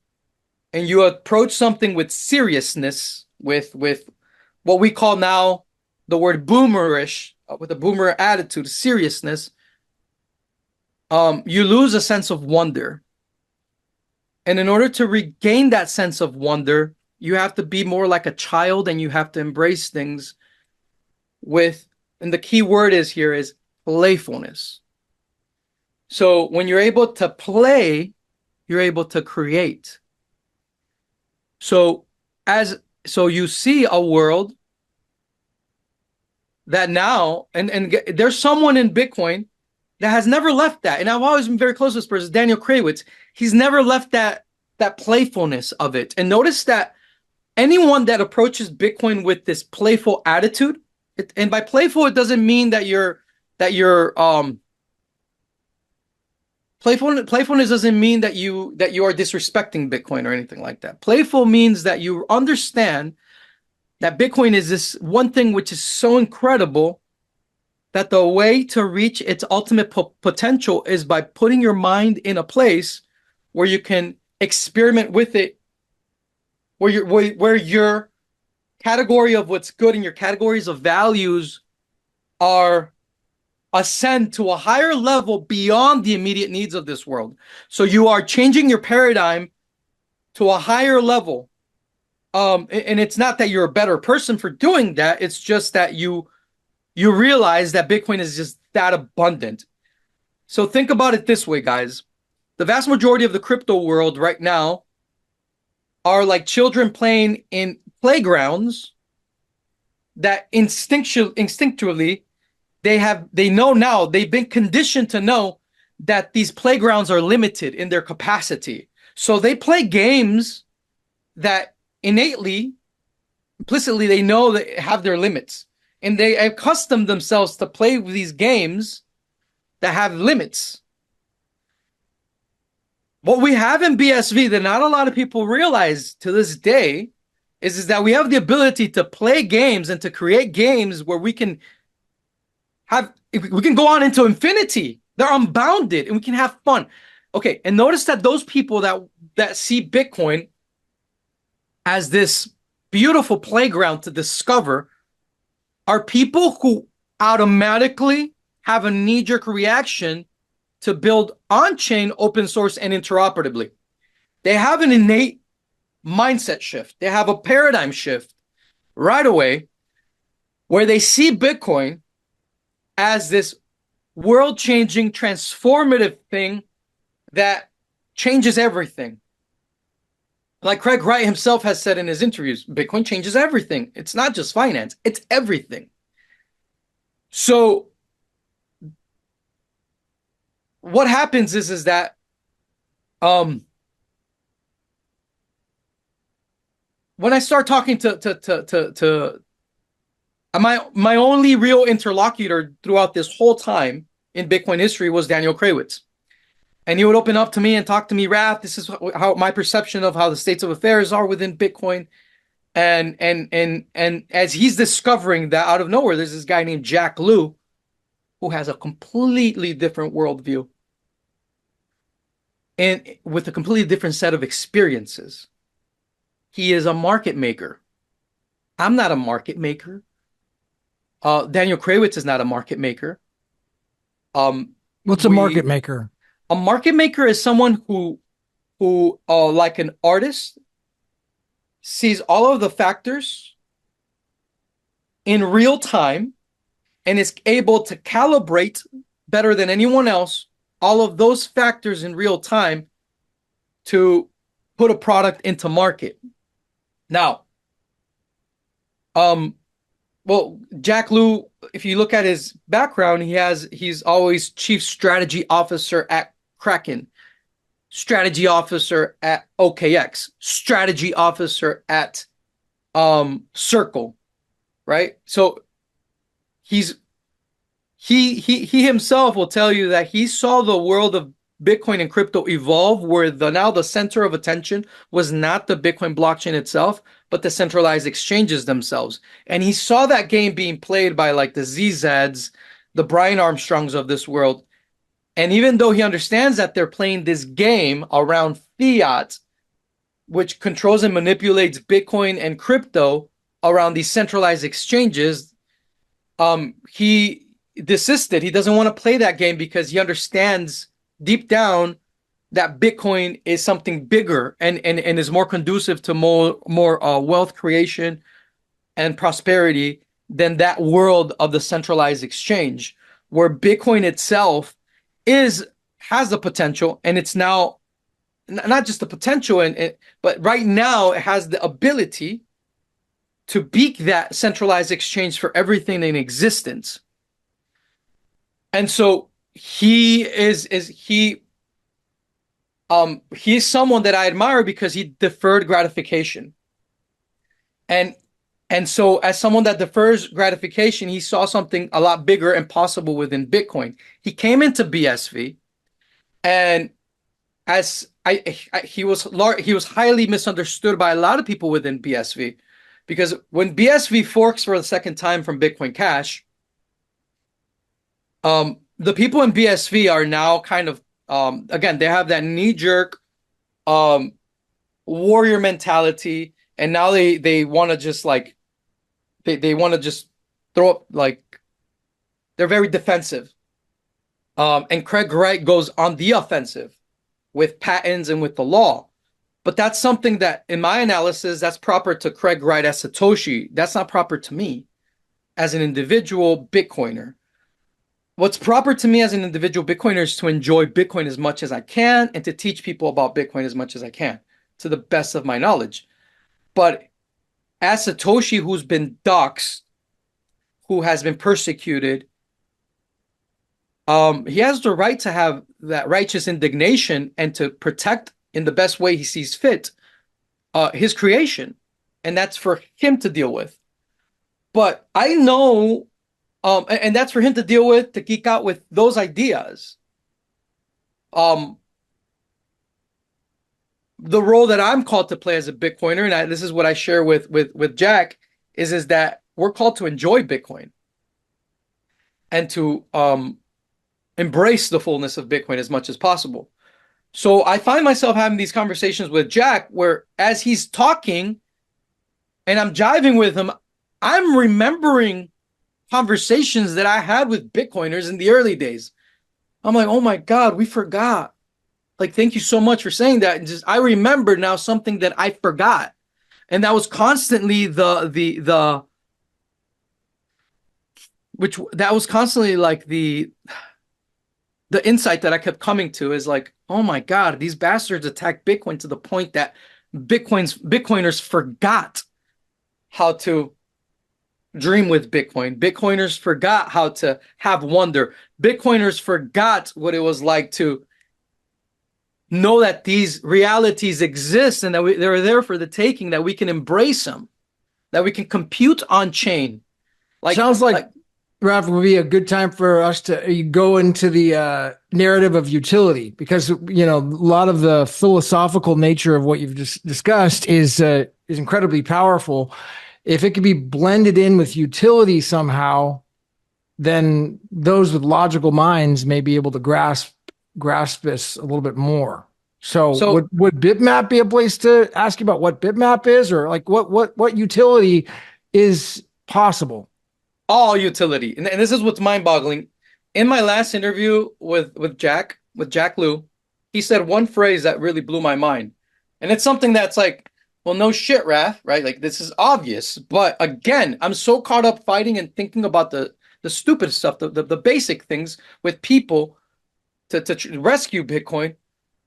and you approach something with seriousness, with what we call now the word boomerish, with a boomer attitude, seriousness, you lose a sense of wonder. And in order to regain that sense of wonder, you have to be more like a child, and you have to embrace things and the key word is playfulness. So when you're able to play, you're able to create. So as so you see a world that now, and there's someone in Bitcoin that has never left that. And I've always been very close to this person, Daniel Krawitz. He's never left that playfulness of it. And notice that anyone that approaches Bitcoin with this playful attitude, and by playful, it doesn't mean that you're playfulness doesn't mean that you are disrespecting Bitcoin or anything like that. Playful means that you understand that Bitcoin is this one thing which is so incredible that the way to reach its ultimate potential is by putting your mind in a place where you can experiment with it, where your category of what's good and your categories of values are ascend to a higher level beyond the immediate needs of this world. So you are changing your paradigm to a higher level. And it's not that you're a better person for doing that. It's just that you realize that Bitcoin is just that abundant. So think about it this way, guys. The vast majority of the crypto world right now are like children playing in playgrounds that instinctually they know now, they've been conditioned to know that these playgrounds are limited in their capacity. So they play games that innately, implicitly, they know that have their limits. And they accustom themselves to play with these games that have limits. What we have in BSV that not a lot of people realize to this day is that we have the ability to play games and to create games where we can go on into infinity. They're unbounded and we can have fun. Okay, and notice that those people that see Bitcoin as this beautiful playground to discover are people who automatically have a knee-jerk reaction to build on-chain, open source, and interoperably. They have an innate mindset shift. They have a paradigm shift right away where they see Bitcoin as this world-changing, transformative thing that changes everything. Like Craig Wright himself has said in his interviews, Bitcoin changes everything. It's not just finance, it's everything. So what happens is that when I start talking to my only real interlocutor throughout this whole time in Bitcoin history was Daniel Krawitz. And he would open up to me and talk to me, Raph, this is how my perception of how the states of affairs are within Bitcoin. And as he's discovering that out of nowhere, there's this guy named Jack Liu who has a completely different worldview and with a completely different set of experiences. He is a market maker. I'm not a market maker. Daniel Krawitz is not a market maker. What's a market maker? A market maker is someone who like an artist, sees all of the factors in real time and is able to calibrate better than anyone else all of those factors in real time to put a product into market. Now, well, Jack Liu, if you look at his background, he's always chief strategy officer at Kraken, strategy officer at OKX, strategy officer at Circle, right? So he himself will tell you that he saw the world of Bitcoin and crypto evolve where now the center of attention was not the Bitcoin blockchain itself, but the centralized exchanges themselves. And he saw that game being played by like the ZZs, the Brian Armstrongs of this world. And even though he understands that they're playing this game around fiat, which controls and manipulates Bitcoin and crypto around these centralized exchanges, he desisted. He doesn't want to play that game because he understands deep down that Bitcoin is something bigger and is more conducive to more wealth creation and prosperity than that world of the centralized exchange, where Bitcoin itself has the potential, and it's now not just the potential, but right now it has the ability to be that centralized exchange for everything in existence. And so he's someone that I admire because he deferred gratification. And so as someone that defers gratification, he saw something a lot bigger and possible within Bitcoin. He came into BSV, and he was highly misunderstood by a lot of people within BSV, because when BSV forks for the second time from Bitcoin Cash, the people in BSV are now kind of again, they have that knee-jerk warrior mentality, and now they want to just like they want to just throw up, like they're very defensive. And Craig Wright goes on the offensive with patents and with the law. But that's something that, in my analysis, that's proper to Craig Wright as Satoshi. That's not proper to me as an individual Bitcoiner. What's proper to me as an individual Bitcoiner is to enjoy Bitcoin as much as I can and to teach people about Bitcoin as much as I can, to the best of my knowledge. But as Satoshi, who's been doxxed, who has been persecuted, he has the right to have that righteous indignation and to protect in the best way he sees fit his creation. And that's for him to deal with. But I know, and that's for him to deal with, to geek out with those ideas. The role that I'm called to play as a Bitcoiner, and this is what I share with Jack, is that we're called to enjoy Bitcoin and to embrace the fullness of Bitcoin as much as possible. So I find myself having these conversations with Jack where, as he's talking and I'm jiving with him, I'm remembering conversations that I had with Bitcoiners in the early days. I'm like, oh my God, we forgot. Like, thank you so much for saying that. And just, I remember now something that I forgot. And that was constantly that was constantly like the insight that I kept coming to, is like, oh my God, these bastards attacked Bitcoin to the point that Bitcoiners forgot how to dream with Bitcoin. Bitcoiners forgot how to have wonder. Bitcoiners forgot what it was like to know that these realities exist and that they're there for the taking, that we can embrace them, that we can compute on chain. Sounds like Ralph, would be a good time for us to go into the narrative of utility, because a lot of the philosophical nature of what you've just discussed is incredibly powerful. If it could be blended in with utility somehow, then those with logical minds may be able to grasp this a little bit more. So would bitmap be a place to ask you about what bitmap is, or like what utility is possible? All utility. And this is what's mind-boggling. In my last interview with Jack Liu, he said one phrase that really blew my mind. And it's something that's like, well, no shit, Raph, right? Like, this is obvious. But again, I'm so caught up fighting and thinking about the stupid stuff, the basic things with people to rescue Bitcoin,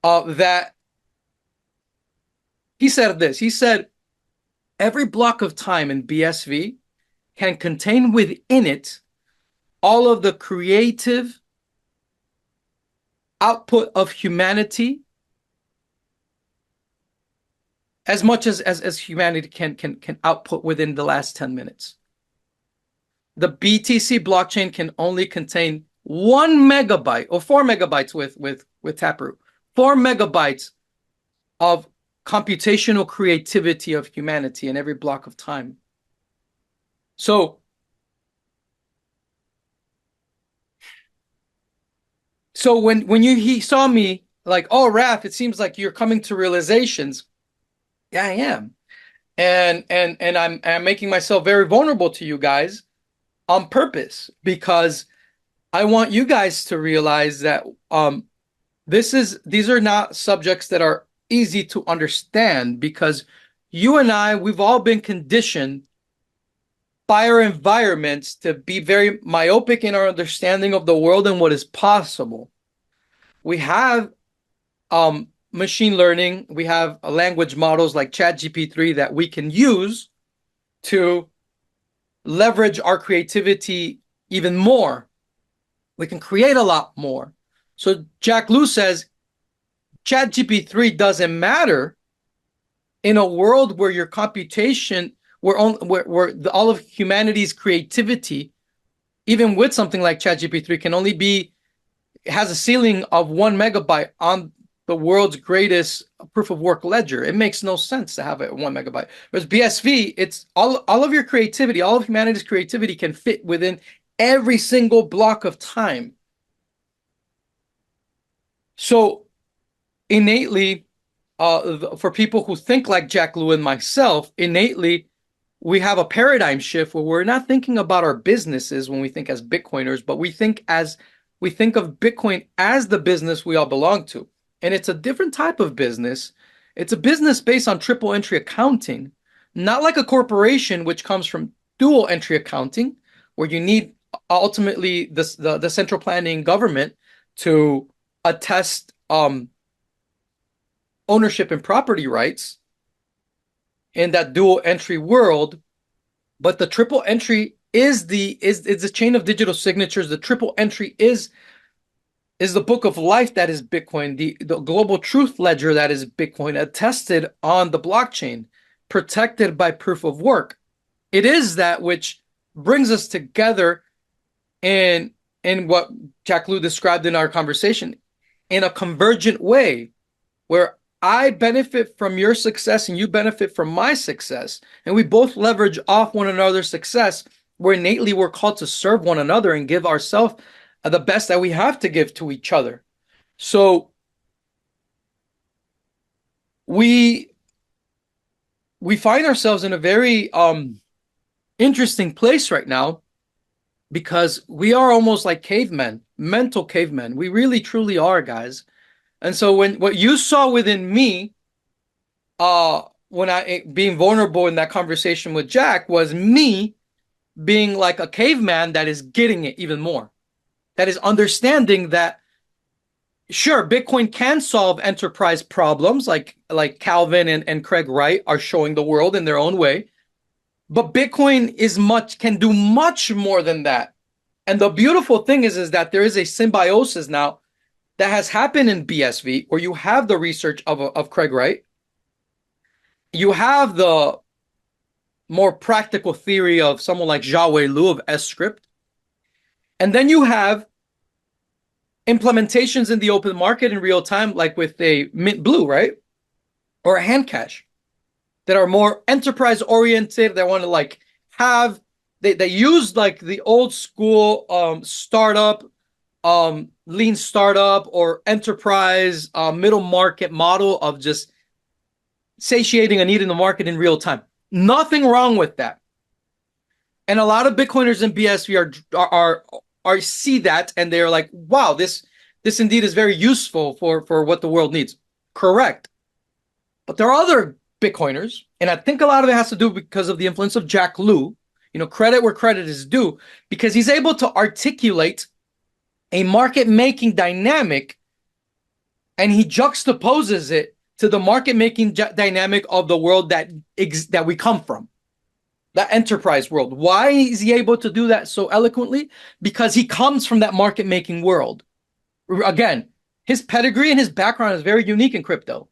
that he said this. He said, every block of time in BSV can contain within it all of the creative output of humanity, as much as humanity can output within the last 10 minutes. The BTC blockchain can only contain 1 megabyte or 4 megabytes with Taproot, 4 megabytes of computational creativity of humanity in every block of time. So when he saw me like, oh, Raph, it seems like you're coming to realizations. Yeah, I am. And I'm making myself very vulnerable to you guys on purpose, because I want you guys to realize that these are not subjects that are easy to understand, because you and I, we've all been conditioned by our environments to be very myopic in our understanding of the world and what is possible. We have machine learning, we have language models like ChatGPT that we can use to leverage our creativity even more. We can create a lot more. So Jack Liu says ChatGPT 3 doesn't matter in a world where your computation, where all of humanity's creativity, even with something like ChatGPT 3, can only be, has a ceiling of 1 MB on the world's greatest proof of work ledger. It makes no sense to have it 1 MB. Whereas BSV, it's all of your creativity, all of humanity's creativity can fit within every single block of time. So innately, for people who think like Jack Liu and myself, innately, we have a paradigm shift where we're not thinking about our businesses when we think as Bitcoiners, but we think of Bitcoin as the business we all belong to. And it's a different type of business. It's a business based on triple entry accounting, not like a corporation, which comes from dual entry accounting, where you need ultimately the central planning government to attest ownership and property rights in that dual entry world. But the triple entry is the chain of digital signatures. The triple entry is the book of life that is Bitcoin, the global truth ledger that is Bitcoin, attested on the blockchain, protected by proof of work. It is that which brings us together in what Jack Liu described in our conversation, in a convergent way, where I benefit from your success and you benefit from my success, and we both leverage off one another's success, where innately we're called to serve one another and give ourselves the best that we have to give to each other. So we find ourselves in a very interesting place right now, because we are almost like cavemen, mental cavemen. We really truly are, guys. And so what you saw within me, when I being vulnerable in that conversation with Jack, was me being like a caveman that is getting it even more. That is understanding that, sure, Bitcoin can solve enterprise problems like Calvin and Craig Wright are showing the world in their own way. But Bitcoin can do much more than that. And the beautiful thing is that there is a symbiosis now that has happened in BSV, where you have the research of Craig Wright. You have the more practical theory of someone like Jiawei Liu of S-Script. And then you have implementations in the open market in real time, like with a Mint Blue, right? Or a Handcash, that are more enterprise oriented. They want to like have, they use like the old school startup, lean startup or enterprise middle market model of just satiating a need in the market in real time. Nothing wrong with that. And a lot of Bitcoiners in BSV are see that, and they're like, wow, this indeed is very useful for what the world needs. Correct. But there are other Bitcoiners, and I think a lot of it has to do because of the influence of Jack Liu. You know, credit where credit is due, because he's able to articulate a market-making dynamic, and he juxtaposes it to the market-making dynamic of the world that we come from, that enterprise world. Why is he able to do that so eloquently? Because he comes from that market-making world. Again, his pedigree and his background is very unique in crypto.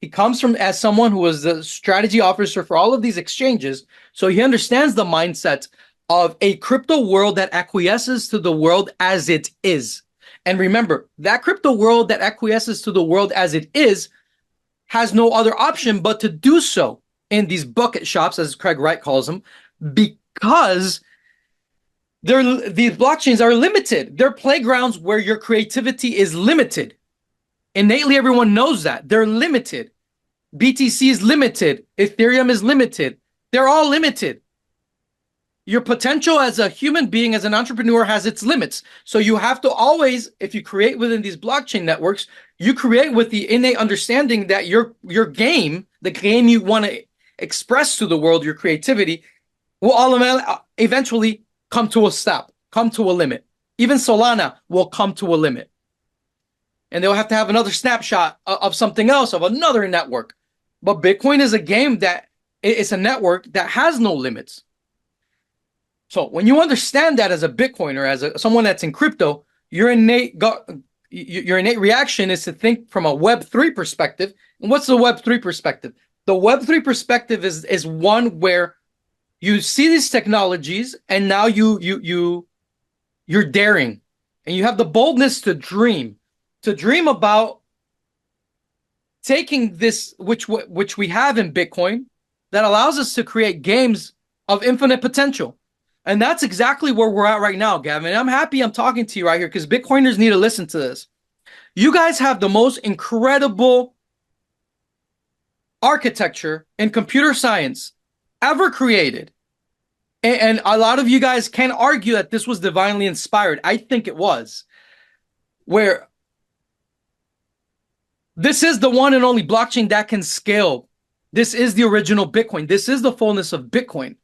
He comes from as someone who was the strategy officer for all of these exchanges, so he understands the mindset of a crypto world that acquiesces to the world as it is. And remember, that crypto world that acquiesces to the world as it is has no other option but to do so in these bucket shops, as Craig Wright calls them, because these blockchains are limited. They're playgrounds where your creativity is limited. Innately, everyone knows that. They're limited. BTC is limited. Ethereum is limited. They're all limited. Your potential as a human being, as an entrepreneur, has its limits. So you have to always, if you create within these blockchain networks, you create with the innate understanding that your game, the game you want to express to the world, your creativity, will eventually come to a stop, come to a limit. Even Solana will come to a limit. And they'll have to have another snapshot of something else, of another network. But Bitcoin is a game that It's a network that has no limits. So when you understand that as a Bitcoiner, as someone that's in crypto, your innate reaction is to think from a Web3 perspective. And what's the Web3 perspective? The Web3 perspective is one where you see these technologies and now you're daring and you have the boldness to dream about taking this, which we have in Bitcoin, that allows us to create games of infinite potential. And that's exactly where we're at right now, Gavin. I'm happy I'm talking to you right here because Bitcoiners need to listen to this. You guys have the most incredible architecture in computer science ever created. And a lot of you guys can argue that this was divinely inspired. I think it was. Where this is the one and only blockchain that can scale. This is the original Bitcoin. This is the fullness of Bitcoin.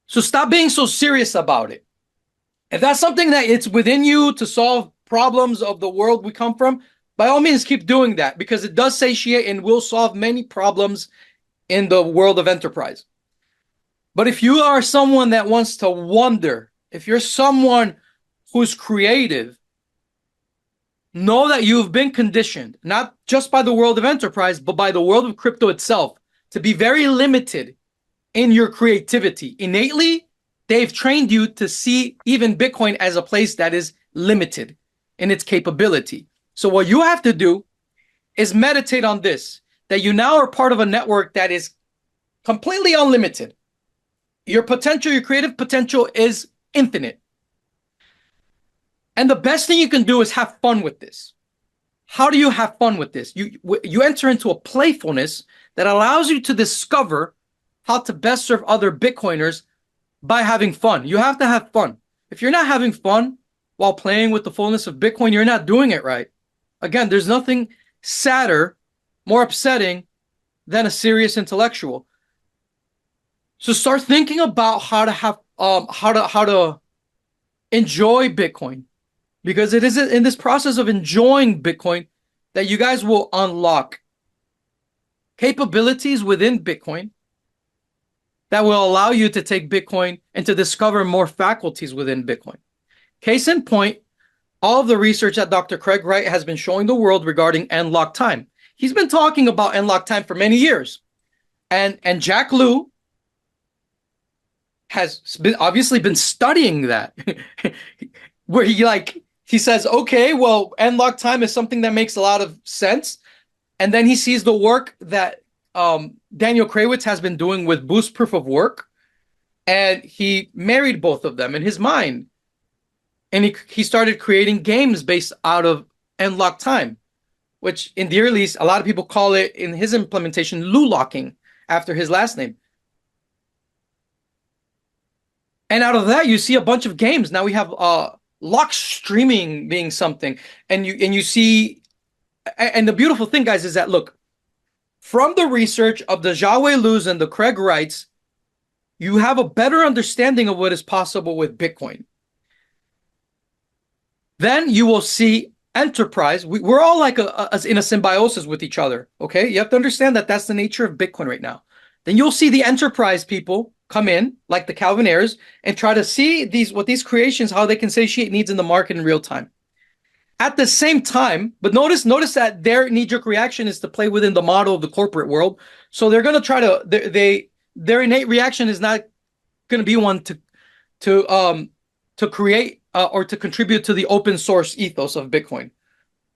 So stop being so serious about it. If that's something that it's within you to solve problems of the world we come from, by all means, keep doing that because it does satiate and will solve many problems in the world of enterprise. But if you are someone that wants to wonder, if you're someone who's creative, know that you've been conditioned, not just by the world of enterprise, but by the world of crypto itself, to be very limited in your creativity. Innately, they've trained you to see even Bitcoin as a place that is limited in its capability. So what you have to do is meditate on this, that you now are part of a network that is completely unlimited. Your potential, your creative potential is infinite. And the best thing you can do is have fun with this. How do you have fun with this? You enter into a playfulness that allows you to discover how to best serve other Bitcoiners by having fun. You have to have fun. If you're not having fun while playing with the fullness of Bitcoin, you're not doing it right. Again, there's nothing sadder, more upsetting than a serious intellectual. So start thinking about how to have how to enjoy Bitcoin, because it is in this process of enjoying Bitcoin that you guys will unlock capabilities within Bitcoin that will allow you to take Bitcoin and to discover more faculties within Bitcoin. Case in point, all of the research that Dr. Craig Wright has been showing the world regarding end-lock time. He's been talking about end-lock time for many years. And Jack Liu has obviously been studying that, where he says, okay, well, end-lock time is something that makes a lot of sense. And then he sees the work that Daniel Krawitz has been doing with Boost Proof of Work, and he married both of them in his mind. And he started creating games based out of end-lock time, which in the early, a lot of people call it in his implementation, Lu-locking, after his last name. And out of that, you see a bunch of games. Now we have lock streaming being something. And you see, and the beautiful thing, guys, is that, look, from the research of the Jiawei Lius and the Craig Wrights, you have a better understanding of what is possible with Bitcoin. Then you will see enterprise. We're all like in a symbiosis with each other, okay? You have to understand that that's the nature of Bitcoin right now. Then you'll see the enterprise people come in, like the Calvinaires, and try to see these creations, how they can satiate needs in the market in real time. At the same time, but notice that their knee-jerk reaction is to play within the model of the corporate world. So they're going to try to, their innate reaction is not going to be one to create or to contribute to the open source ethos of Bitcoin.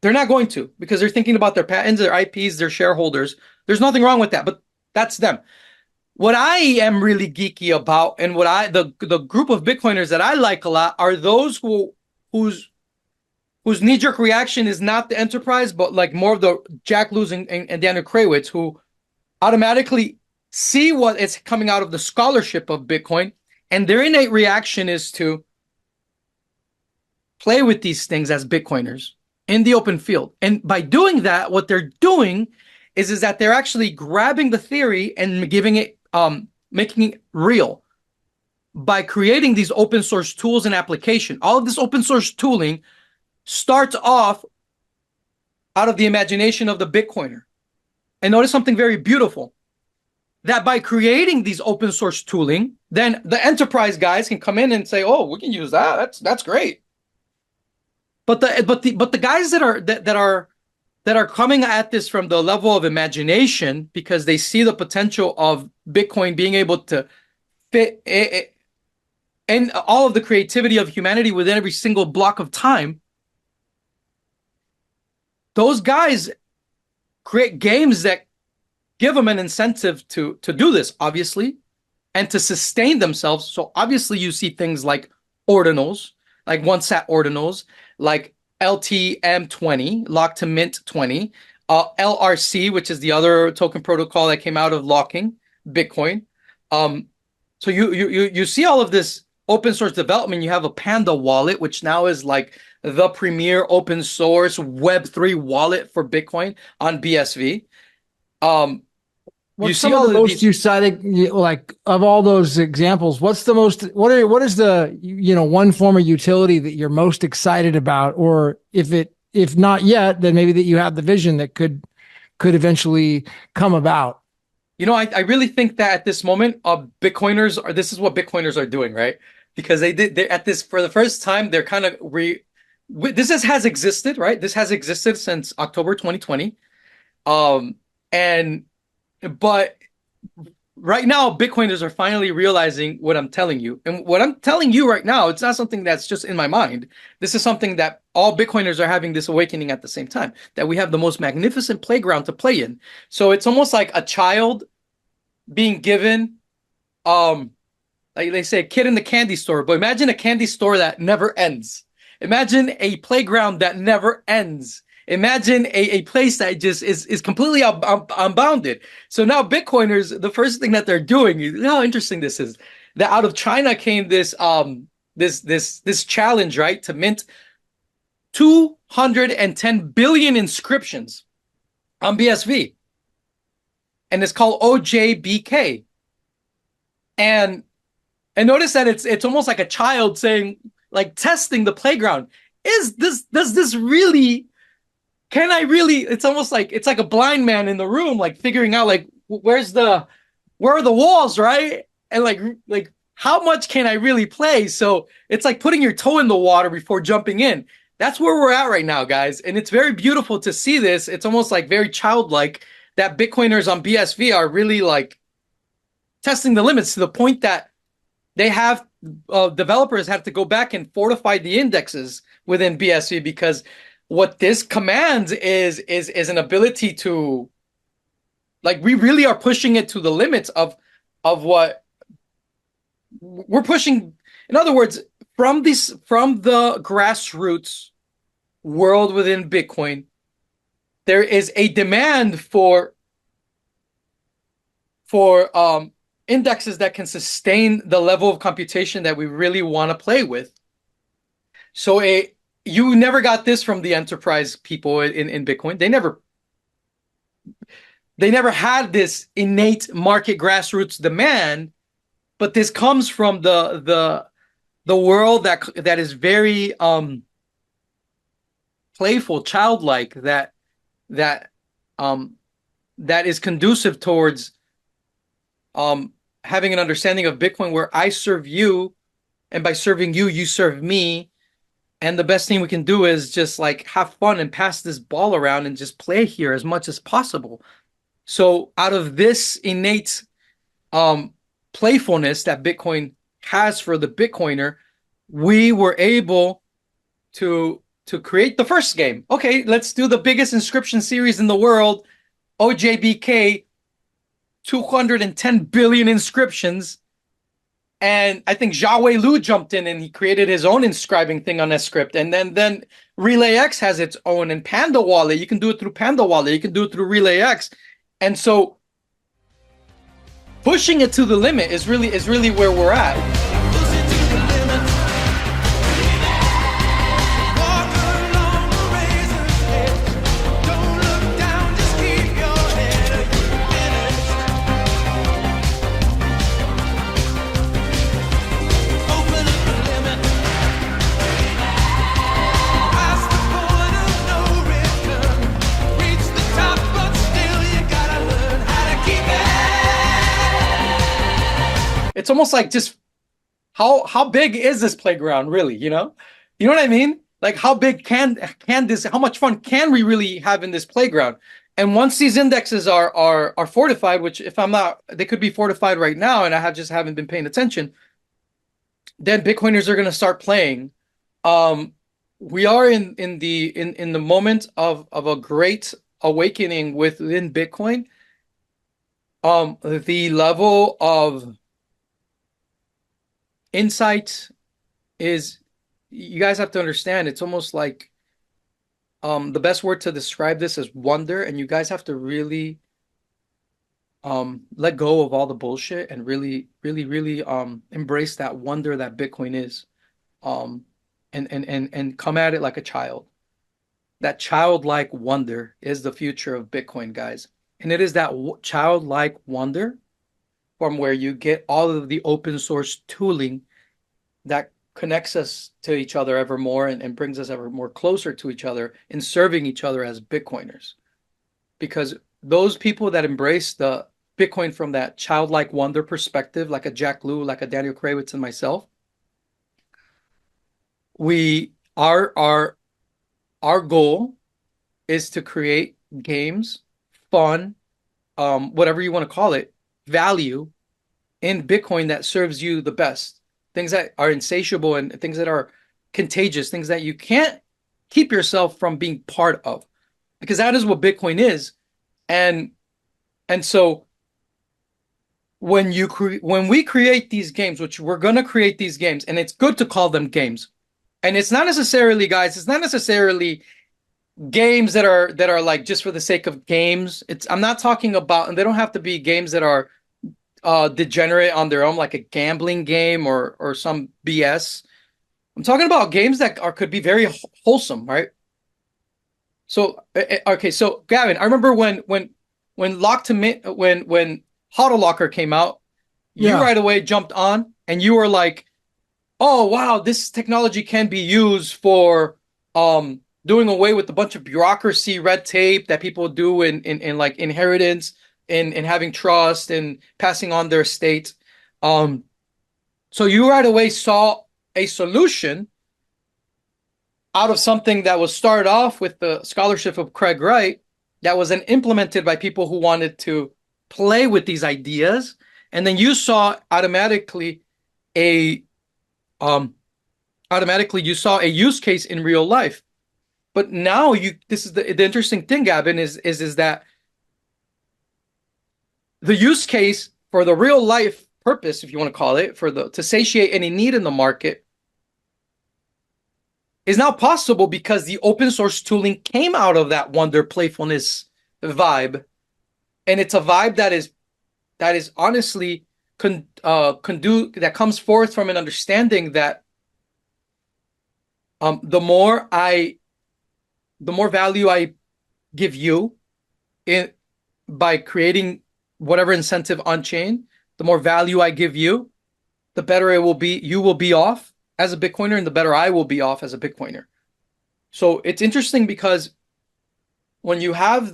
They're not going to, because they're thinking about their patents, their IPs, their shareholders. There's nothing wrong with that, but that's them. What I am really geeky about, and what the group of Bitcoiners that I like a lot, are those whose knee-jerk reaction is not the enterprise, but like more of the Jack Liu and Daniel Krawitz, who automatically see what is coming out of the scholarship of Bitcoin, and their innate reaction is to play with these things as Bitcoiners in the open field. And by doing that, what they're doing is that they're actually grabbing the theory and giving it, making it real by creating these open source tools and application. All of this open source tooling starts off out of the imagination of the Bitcoiner. And notice something very beautiful. that by creating these open source tooling, then the enterprise guys can come in and say, "Oh, we can use that. That's great." But the guys that are coming at this from the level of imagination because they see the potential of Bitcoin being able to fit and all of the creativity of humanity within every single block of time. Those guys create games that give them an incentive to do this, obviously, and to sustain themselves. So obviously you see things like ordinals, like one sat ordinals, like LTM20, lock to mint 20, LRC, which is the other token protocol that came out of locking Bitcoin. So you see all of this open source development. You have a Panda wallet, which now is like the premier open source Web3 wallet for Bitcoin on BSV. What's some of the most you cited, like of all those examples, what is the one form of utility that you're most excited about? Or if not yet, then maybe that you have the vision that could eventually come about. I really think that at this moment, this is what Bitcoiners are doing, right? Because they're at this for the first time, they're kind of this has existed, right? This has existed since October 2020. But right now, Bitcoiners are finally realizing what I'm telling you. And what I'm telling you right now, it's not something that's just in my mind. This is something that all Bitcoiners are having this awakening at the same time, that we have the most magnificent playground to play in. So it's almost like a child being given, like they say, a kid in the candy store. But imagine a candy store that never ends. Imagine a playground that never ends. Imagine a place that just is completely unbounded. So now Bitcoiners, the first thing that they're doing, how interesting this is, that out of China came this challenge, right, to mint 210 billion inscriptions on BSV. And it's called OJBK. And notice that it's almost like a child saying, like testing the playground. Does this really, can I really, it's almost like, it's like a blind man in the room, like figuring out like, where are the walls, right? And like how much can I really play? So it's like putting your toe in the water before jumping in. That's where we're at right now, guys. And it's very beautiful to see this. It's almost like very childlike that Bitcoiners on BSV are really like testing the limits to the point that they have developers have to go back and fortify the indexes within BSV, because what this commands is an ability to, like, we really are pushing it to the limits of what we're pushing. In other words, from the grassroots world within Bitcoin, there is a demand for indexes that can sustain the level of computation that we really want to play with. So you never got this from the enterprise people in Bitcoin. They never had this innate market grassroots demand, but this comes from the world that is very playful, childlike, that is conducive towards having an understanding of Bitcoin where I serve you, and by serving you, you serve me. And the best thing we can do is just like have fun and pass this ball around and just play here as much as possible. So out of this innate playfulness that Bitcoin has for the Bitcoiner, we were able to create the first game. Okay, let's do the biggest inscription series in the world, OJBK, 210 billion inscriptions. And I think Jiawei Liu jumped in and he created his own inscribing thing on Script. And then RelayX has its own, and Panda Wallet, you can do it through Panda Wallet, you can do it through RelayX. And so pushing it to the limit is really where we're at. it's almost like just how big is this playground really, you know? You know what I mean? Like how big can this, how much fun can we really have in this playground? And once these indexes are fortified, which if I'm not, they could be fortified right now, and just haven't been paying attention, then Bitcoiners are going to start playing. We are in the moment of a great awakening within Bitcoin. The level of insight is, you guys have to understand, it's almost like the best word to describe this is wonder, and you guys have to really let go of all the bullshit and really embrace that wonder that Bitcoin is, um and come at it like a child. That childlike wonder is the future of Bitcoin, guys. And it is that childlike wonder from where you get all of the open source tooling that connects us to each other ever more, and brings us ever more closer to each other in serving each other as Bitcoiners. Because those people that embrace the Bitcoin from that childlike wonder perspective, like a Jack Liu, like a Daniel Krawitz and myself, we our goal is to create games, fun, whatever you want to call it, value in Bitcoin that serves you the best. Things that are insatiable and things that are contagious, things that you can't keep yourself from being part of, because that is what Bitcoin is. And so when we create these games, which we're gonna create these games, and it's good to call them games. And it's not necessarily, guys, it's not necessarily games that are like just for the sake of games. I'm not talking about, and they don't have to be games that are degenerate on their own, like a gambling game or some BS. I'm talking about games that could be very wholesome, right? So okay, so Gavin, I remember when Lock to Mint, when Hodl Locker came out, you Yeah. right away jumped on, and you were like, "Oh wow, this technology can be used for doing away with a bunch of bureaucracy, red tape that people do in like inheritance, in having trust and passing on their estate." So you right away saw a solution out of something that was started off with the scholarship of Craig Wright, that was then implemented by people who wanted to play with these ideas, and then you saw a um automatically you saw a use case in real life. But now this is the interesting thing, Gavin, is that the use case for the real life purpose, if you want to call it, to satiate any need in the market, is now possible because the open source tooling came out of that wonder, playfulness vibe. And it's a vibe that is honestly that comes forth from an understanding that the more value I give you in by creating whatever incentive on chain, the more value I give you, the better it will be. You will be off as a Bitcoiner, and the better I will be off as a Bitcoiner. So it's interesting because when you enter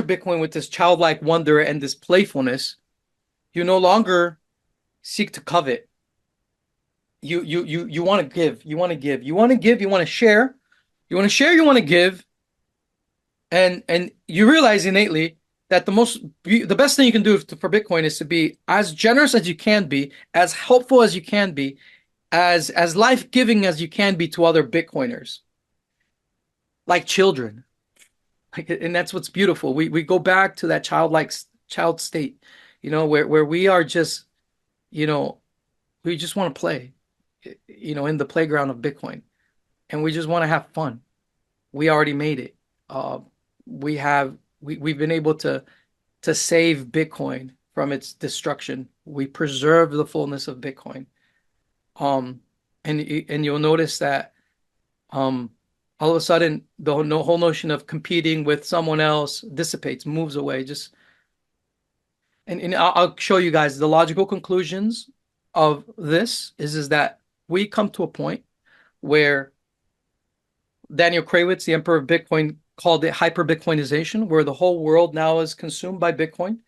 Bitcoin with this childlike wonder and this playfulness, you no longer seek to covet. You want to give, you want to give, you want to give, you want to share, you want to share, you want to give, and you realize innately that the best thing you can do for Bitcoin is to be as generous as you can be, as helpful as you can be, as life-giving as you can be to other Bitcoiners, like children. And that's what's beautiful. We go back to that child state, where we are just, we just want to play, in the playground of Bitcoin, and we just want to have fun. We already made it. We've been able to save Bitcoin from its destruction. We preserve the fullness of Bitcoin. And you'll notice that all of a sudden the whole notion of competing with someone else dissipates, moves away. And I'll show you guys the logical conclusions of this is that we come to a point where Daniel Krawitz, the emperor of Bitcoin, called it hyperbitcoinization, where the whole world now is consumed by Bitcoin.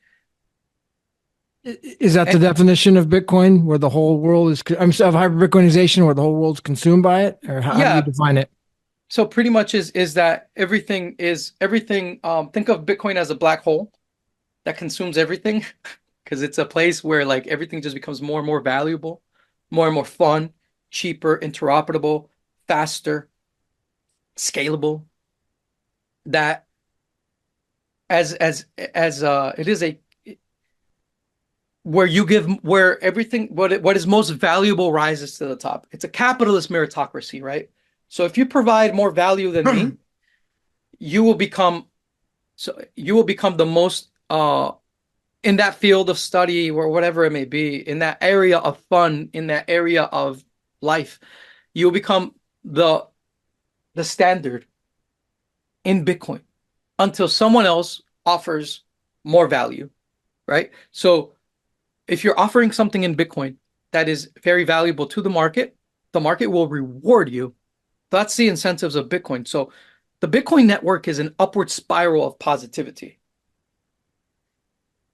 Is that the definition of Bitcoin, where the whole world is? I'm sorry, of hyperbitcoinization, where the whole world's consumed by it, or how do you Yeah. define it? So pretty much is that everything. Think of Bitcoin as a black hole that consumes everything because it's a place where like everything just becomes more and more valuable, more and more fun, cheaper, interoperable, faster, scalable. That as it is a where you give where everything what is most valuable rises to the top. It's a capitalist meritocracy, right? So if you provide more value than me, you will become you will become the most in that field of study or whatever it may be, in that area of fun, in that area of life, you'll become the standard in Bitcoin until someone else offers more value, right? So if you're offering something in Bitcoin that is very valuable to the market will reward you. That's the incentives of Bitcoin. So the Bitcoin network is an upward spiral of positivity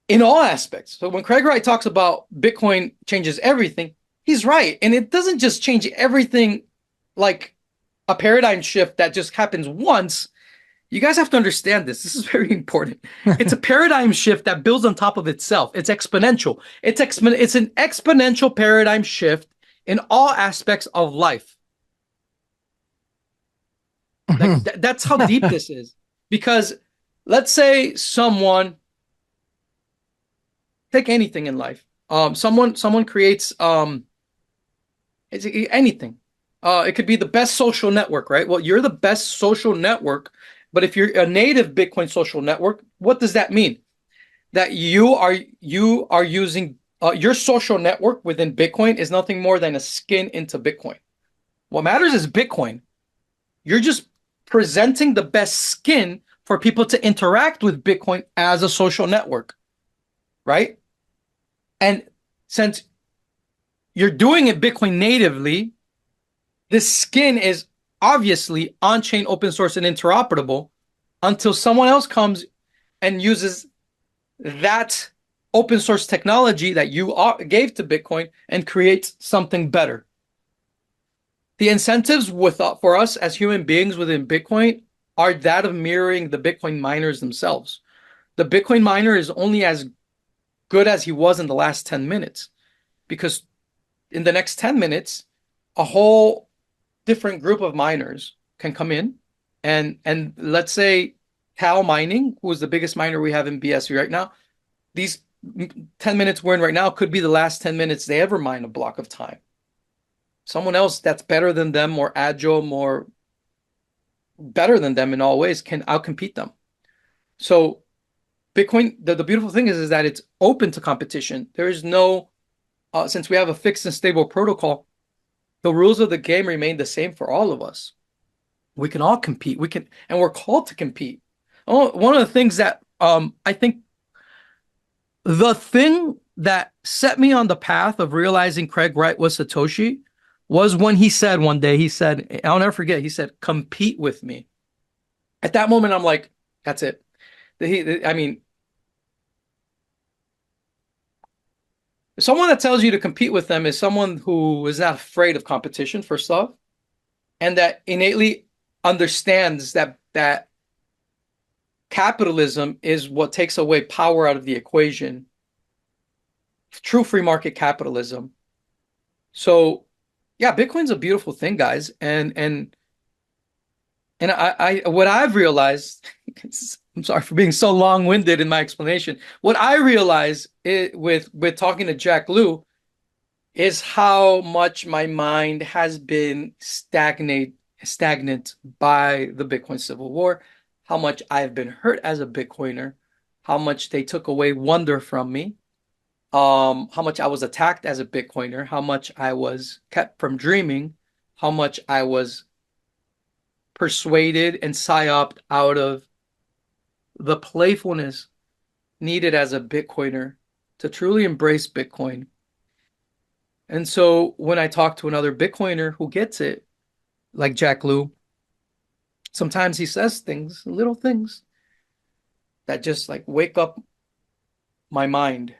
in all aspects. So when Craig Wright talks about Bitcoin changes everything, he's right. And it doesn't just change everything like a paradigm shift that just happens once. You guys have to understand this. This is very important. It's a paradigm shift that builds on top of itself. It's exponential. It's an exponential paradigm shift in all aspects of life. Like that's how deep this is. Because let's say someone take anything in life. Someone creates it's anything. It could be the best social network, right? Well, you're the best social network, but if you're a native Bitcoin social network, what does that mean? That you are using your social network within Bitcoin is nothing more than a skin into Bitcoin. What matters is Bitcoin. You're just presenting the best skin for people to interact with Bitcoin as a social network, right? And since you're doing it Bitcoin natively, this skin is obviously on-chain, open source, and interoperable until someone else comes and uses that open source technology that you gave to Bitcoin and creates something better. The incentives for us as human beings within Bitcoin are that of mirroring the Bitcoin miners themselves. The Bitcoin miner is only as good as he was in the last 10 minutes because in the next 10 minutes, a whole different group of miners can come in and let's say Cal Mining, who is the biggest miner we have in BSV right now, these 10 minutes we're in right now could be the last 10 minutes they ever mine a block of time. Someone else that's better than them, more agile, more better than them in all ways can outcompete them. So Bitcoin, the beautiful thing is that it's open to competition. There is no, since we have a fixed and stable protocol, the rules of the game remain the same for all of us. We can all compete. And we're called to compete. Oh, one of the things that I think the thing that set me on the path of realizing Craig Wright was Satoshi was when he said one day, he said, I'll never forget, he said, compete with me. At that moment, I'm like, that's it. I mean, someone that tells you to compete with them is someone who is not afraid of competition, first off, and that innately understands that capitalism is what takes away power out of the equation. True free market capitalism. So, yeah, Bitcoin's a beautiful thing, guys, and I what I've realized. I'm sorry for being so long-winded in my explanation. What I realize with talking to Jack Liu is how much my mind has been stagnant by the Bitcoin Civil War, how much I've been hurt as a Bitcoiner, how much they took away wonder from me, how much I was attacked as a Bitcoiner, how much I was kept from dreaming, how much I was persuaded and psyoped out of the playfulness needed as a Bitcoiner to truly embrace Bitcoin. And so when I talk to another Bitcoiner who gets it, like Jack Liu, sometimes he says things, little things that just like wake up my mind.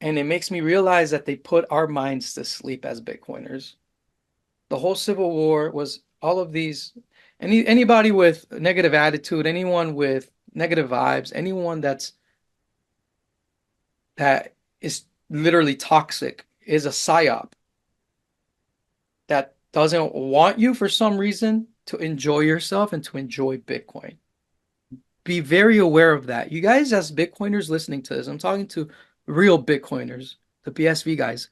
And it makes me realize that they put our minds to sleep as Bitcoiners. The whole Civil War was all of these. Anybody with negative attitude, anyone with negative vibes, anyone that is literally toxic is a psyop that doesn't want you for some reason to enjoy yourself and to enjoy Bitcoin. Be very aware of that. You guys, as Bitcoiners listening to this, I'm talking to real Bitcoiners, the BSV guys.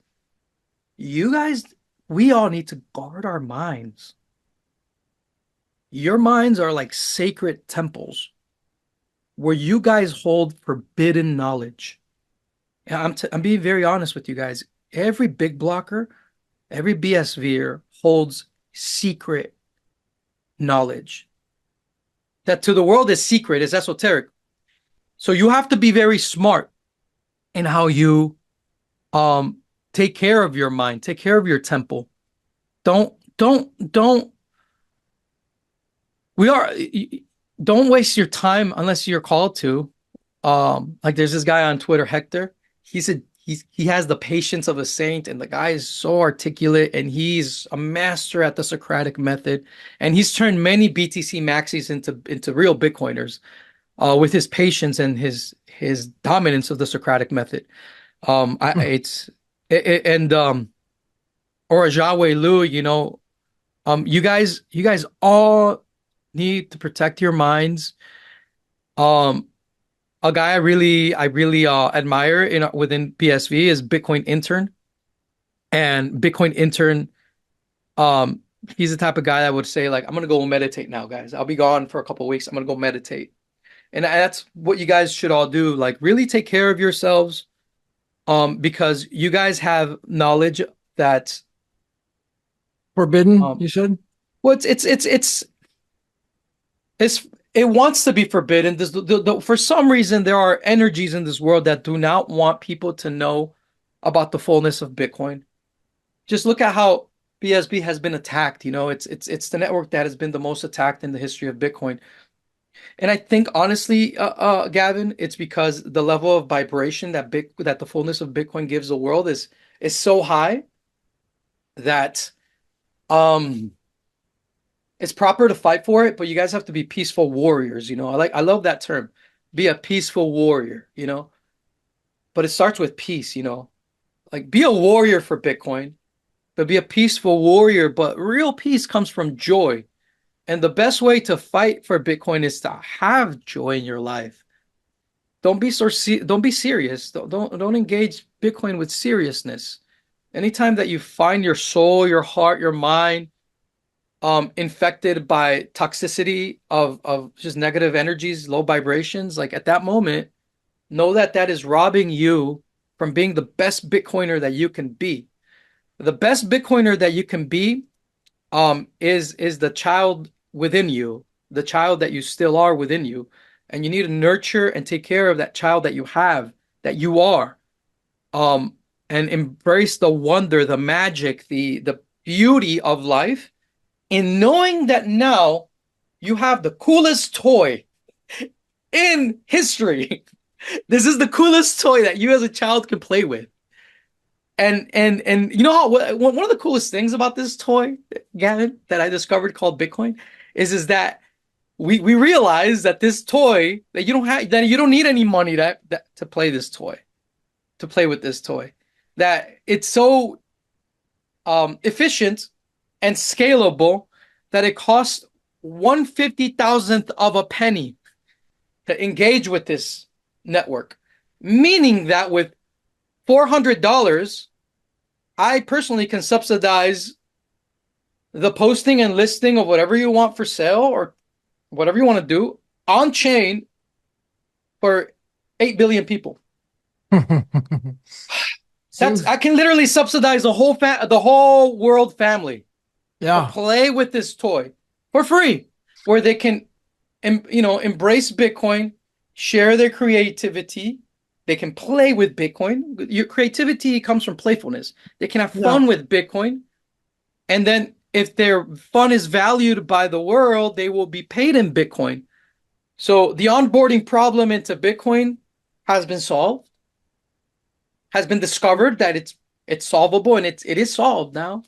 You guys, we all need to guard our minds. Your minds are like sacred temples where you guys hold forbidden knowledge. And I'm being very honest with you guys. Every big blocker, every BSVer holds secret knowledge that to the world is secret, is esoteric. So you have to be very smart in how you take care of your mind, take care of your temple. Don't don't waste your time unless you're called to. Like there's this guy on Twitter, Hector. He has the patience of a saint, and the guy is so articulate, and he's a master at the Socratic method, and he's turned many BTC maxis into real Bitcoiners with his patience and his dominance of the Socratic method. And or Jack Liu, you guys all need to protect your minds. A guy I really admire within PSV is Bitcoin Intern. And Bitcoin Intern, he's the type of guy that would say, like, I'm gonna go meditate now, guys. I'll be gone for a couple of weeks. I'm gonna go meditate. And that's what you guys should all do. Like, really take care of yourselves. Because you guys have knowledge that Forbidden, you said? well, it wants to be forbidden. For some reason, there are energies in this world that do not want people to know about the fullness of Bitcoin. Just look at how BSB has been attacked. It's the network that has been the most attacked in the history of Bitcoin. And I think honestly, Gavin, it's because the level of vibration that the fullness of Bitcoin gives the world is so high that it's proper to fight for it, but you guys have to be peaceful warriors. I love that term. Be a peaceful warrior, but it starts with peace, like be a warrior for Bitcoin, but be a peaceful warrior. But real peace comes from joy. And the best way to fight for Bitcoin is to have joy in your life. Don't be serious. Don't engage Bitcoin with seriousness. Anytime that you find your soul, your heart, your mind infected by toxicity of just negative energies, low vibrations, like at that moment, know that is robbing you from being the best Bitcoiner that you can be. The best Bitcoiner that you can be is the child within you, the child that you still are within you. And you need to nurture and take care of that child that you have, that you are. And embrace the wonder, the magic, the beauty of life in knowing that now you have the coolest toy in history. This is the coolest toy that you as a child can play with. And you know how one of the coolest things about this toy, Gavin, that I discovered called Bitcoin is that we realize that this toy that you don't need any money to play this toy, to play with this toy, that it's so efficient and scalable that it costs 1/50,000th of a penny to engage with this network. Meaning that with $400, I personally can subsidize the posting and listing of whatever you want for sale or whatever you want to do on chain for 8 billion people. I can literally subsidize the whole world family. Yeah. To play with this toy for free, where they can, embrace Bitcoin, share their creativity. They can play with Bitcoin. Your creativity comes from playfulness. They can have fun with Bitcoin. And then if their fun is valued by the world, they will be paid in Bitcoin. So the onboarding problem into Bitcoin has been solved. has been discovered that it's solvable, and it is solved now.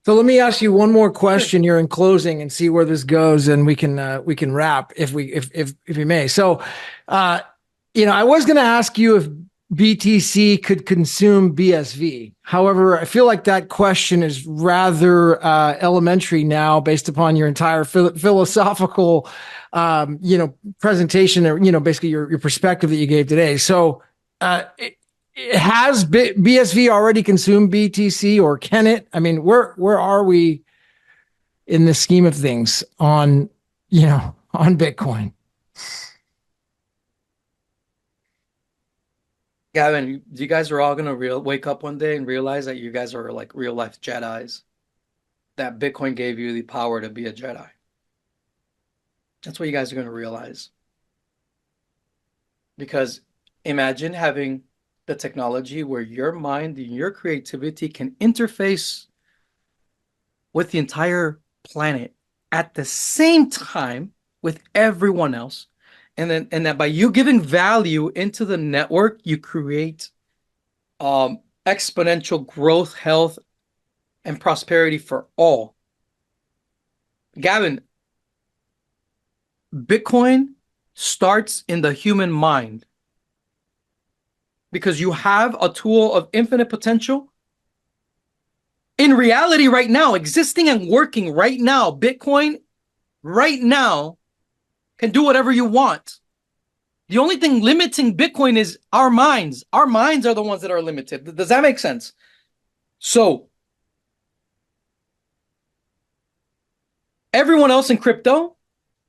So let me ask you one more question here in closing and see where this goes, and we can wrap if we may. So, I was going to ask you if BTC could consume BSV. However, I feel like that question is rather elementary now, based upon your entire philosophical, presentation, or basically your perspective that you gave today. So, has BSV already consumed BTC, or can it? I mean, where are we in the scheme of things on Bitcoin? Gavin, you guys are all gonna wake up one day and realize that you guys are like real life Jedis. That Bitcoin gave you the power to be a Jedi. That's what you guys are gonna realize. Because imagine having the technology where your mind and your creativity can interface with the entire planet at the same time with everyone else. And that by you giving value into the network, you create exponential growth, health, and prosperity for all. Gavin, Bitcoin starts in the human mind, because you have a tool of infinite potential. In reality right now, existing and working right now, Bitcoin right now can do whatever you want. The only thing limiting Bitcoin is our minds. Our minds are the ones that are limited. Does that make sense? So, everyone else in crypto,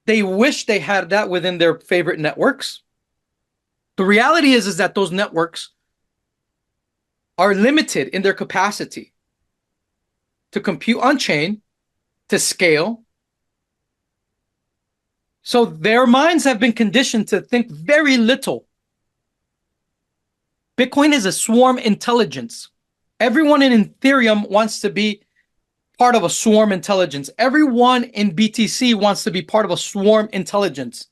they wish they had that within their favorite networks. The reality is that those networks are limited in their capacity to compute on chain, to scale. So their minds have been conditioned to think very little. Bitcoin is a swarm intelligence. Everyone in Ethereum wants to be part of a swarm intelligence. Everyone in BTC wants to be part of a swarm intelligence.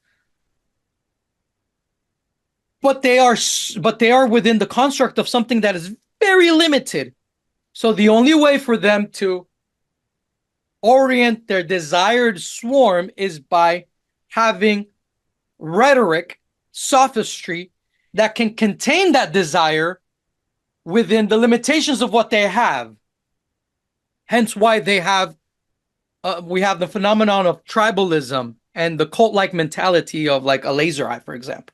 But they are within the construct of something that is very limited. So the only way for them to orient their desired swarm is by having rhetoric, sophistry that can contain that desire within the limitations of what they have. Hence why we have the phenomenon of tribalism and the cult-like mentality of like a laser eye, for example.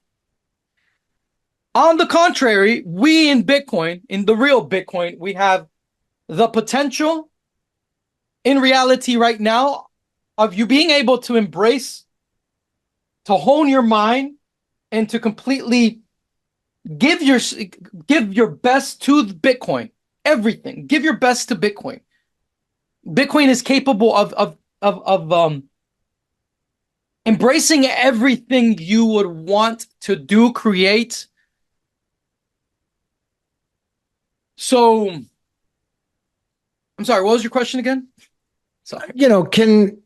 On the contrary, we in Bitcoin, in the real Bitcoin, we have the potential in reality right now of you being able to embrace, to hone your mind, and to completely give your best to Bitcoin. Everything. Give your best to Bitcoin. Bitcoin is capable of embracing everything you would want to do, create. So, I'm sorry, what was your question again? Sorry. Can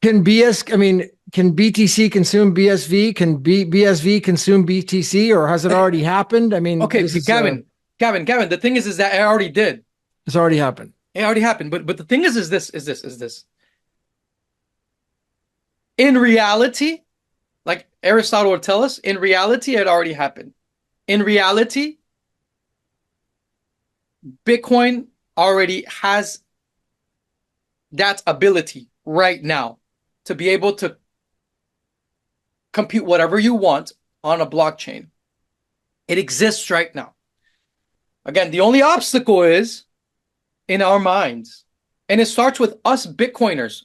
BTC consume BSV? Can BSV consume BTC, or has it already happened? I mean, okay, Gavin, the thing is that it already did. It's already happened. It already happened. But the thing is this. In reality, like Aristotle would tell us, in reality, it already happened. In reality, Bitcoin already has that ability right now to be able to compute whatever you want on a blockchain. It exists right now. Again, the only obstacle is in our minds. And it starts with us Bitcoiners.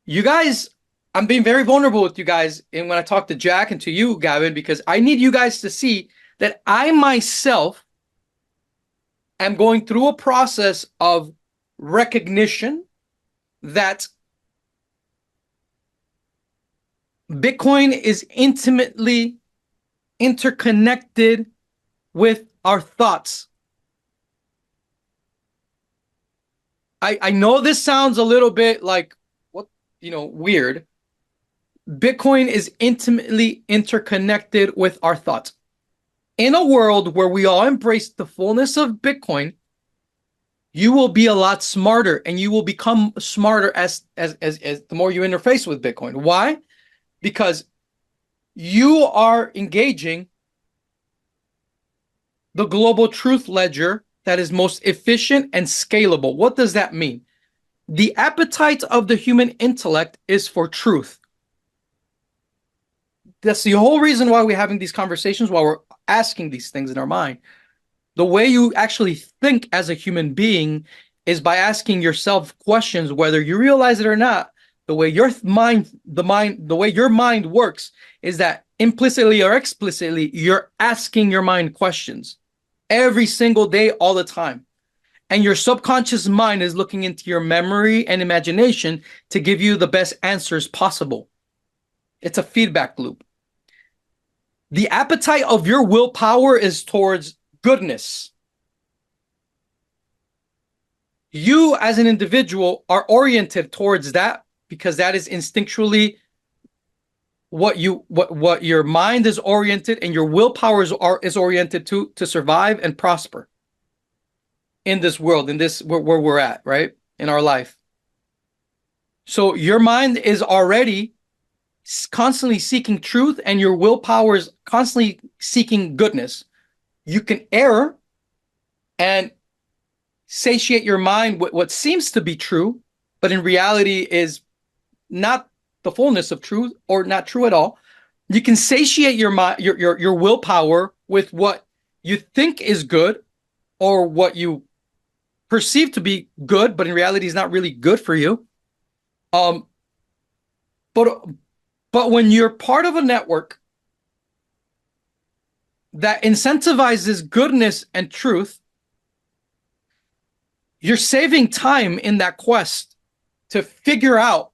You guys, I'm being very vulnerable with you guys, and when I talk to Jack and to you, Gavin, because I need you guys to see that I myself am going through a process of recognition that Bitcoin is intimately interconnected with our thoughts. I know this sounds a little bit like weird. Bitcoin is intimately interconnected with our thoughts. in a world where we all embrace the fullness of Bitcoin, you will be a lot smarter, and you will become smarter as the more you interface with Bitcoin. Why? Because you are engaging the global truth ledger that is most efficient and scalable. What does that mean? The appetite of the human intellect is for truth. That's the whole reason why we're having these conversations, why we're asking these things in our mind. The way you actually think as a human being is by asking yourself questions, whether you realize it or not. The way your mind works is that implicitly or explicitly, you're asking your mind questions every single day, all the time. And your subconscious mind is looking into your memory and imagination to give you the best answers possible. It's a feedback loop. The appetite of your willpower is towards goodness. You as an individual are oriented towards that because that is instinctually what your mind is oriented, and your willpower is oriented to survive and prosper in this world, in this where we're at, right? In our life. So your mind is already constantly seeking truth, and your willpower is constantly seeking goodness. You can err and satiate your mind with what seems to be true, but in reality is not the fullness of truth, or not true at all. You can satiate your mind, your willpower with what you think is good, or what you perceive to be good, but in reality is not really good for you. But when you're part of a network that incentivizes goodness and truth, you're saving time in that quest to figure out,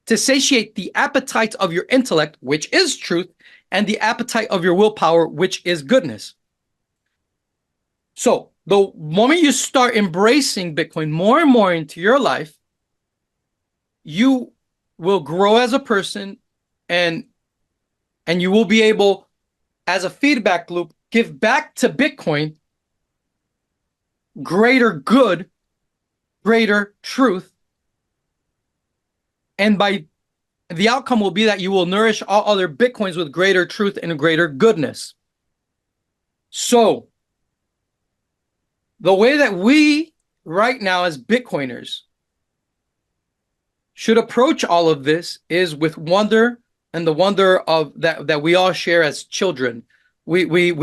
to satiate the appetite of your intellect, which is truth, and the appetite of your willpower, which is goodness. So the moment you start embracing Bitcoin more and more into your life, you will grow as a person, and you will be able, as a feedback loop, give back to Bitcoin greater good, greater truth. And by the outcome will be that you will nourish all other Bitcoins with greater truth and greater goodness. So the way that we right now as Bitcoiners should approach all of this is with wonder, and the wonder of that we all share as children. We were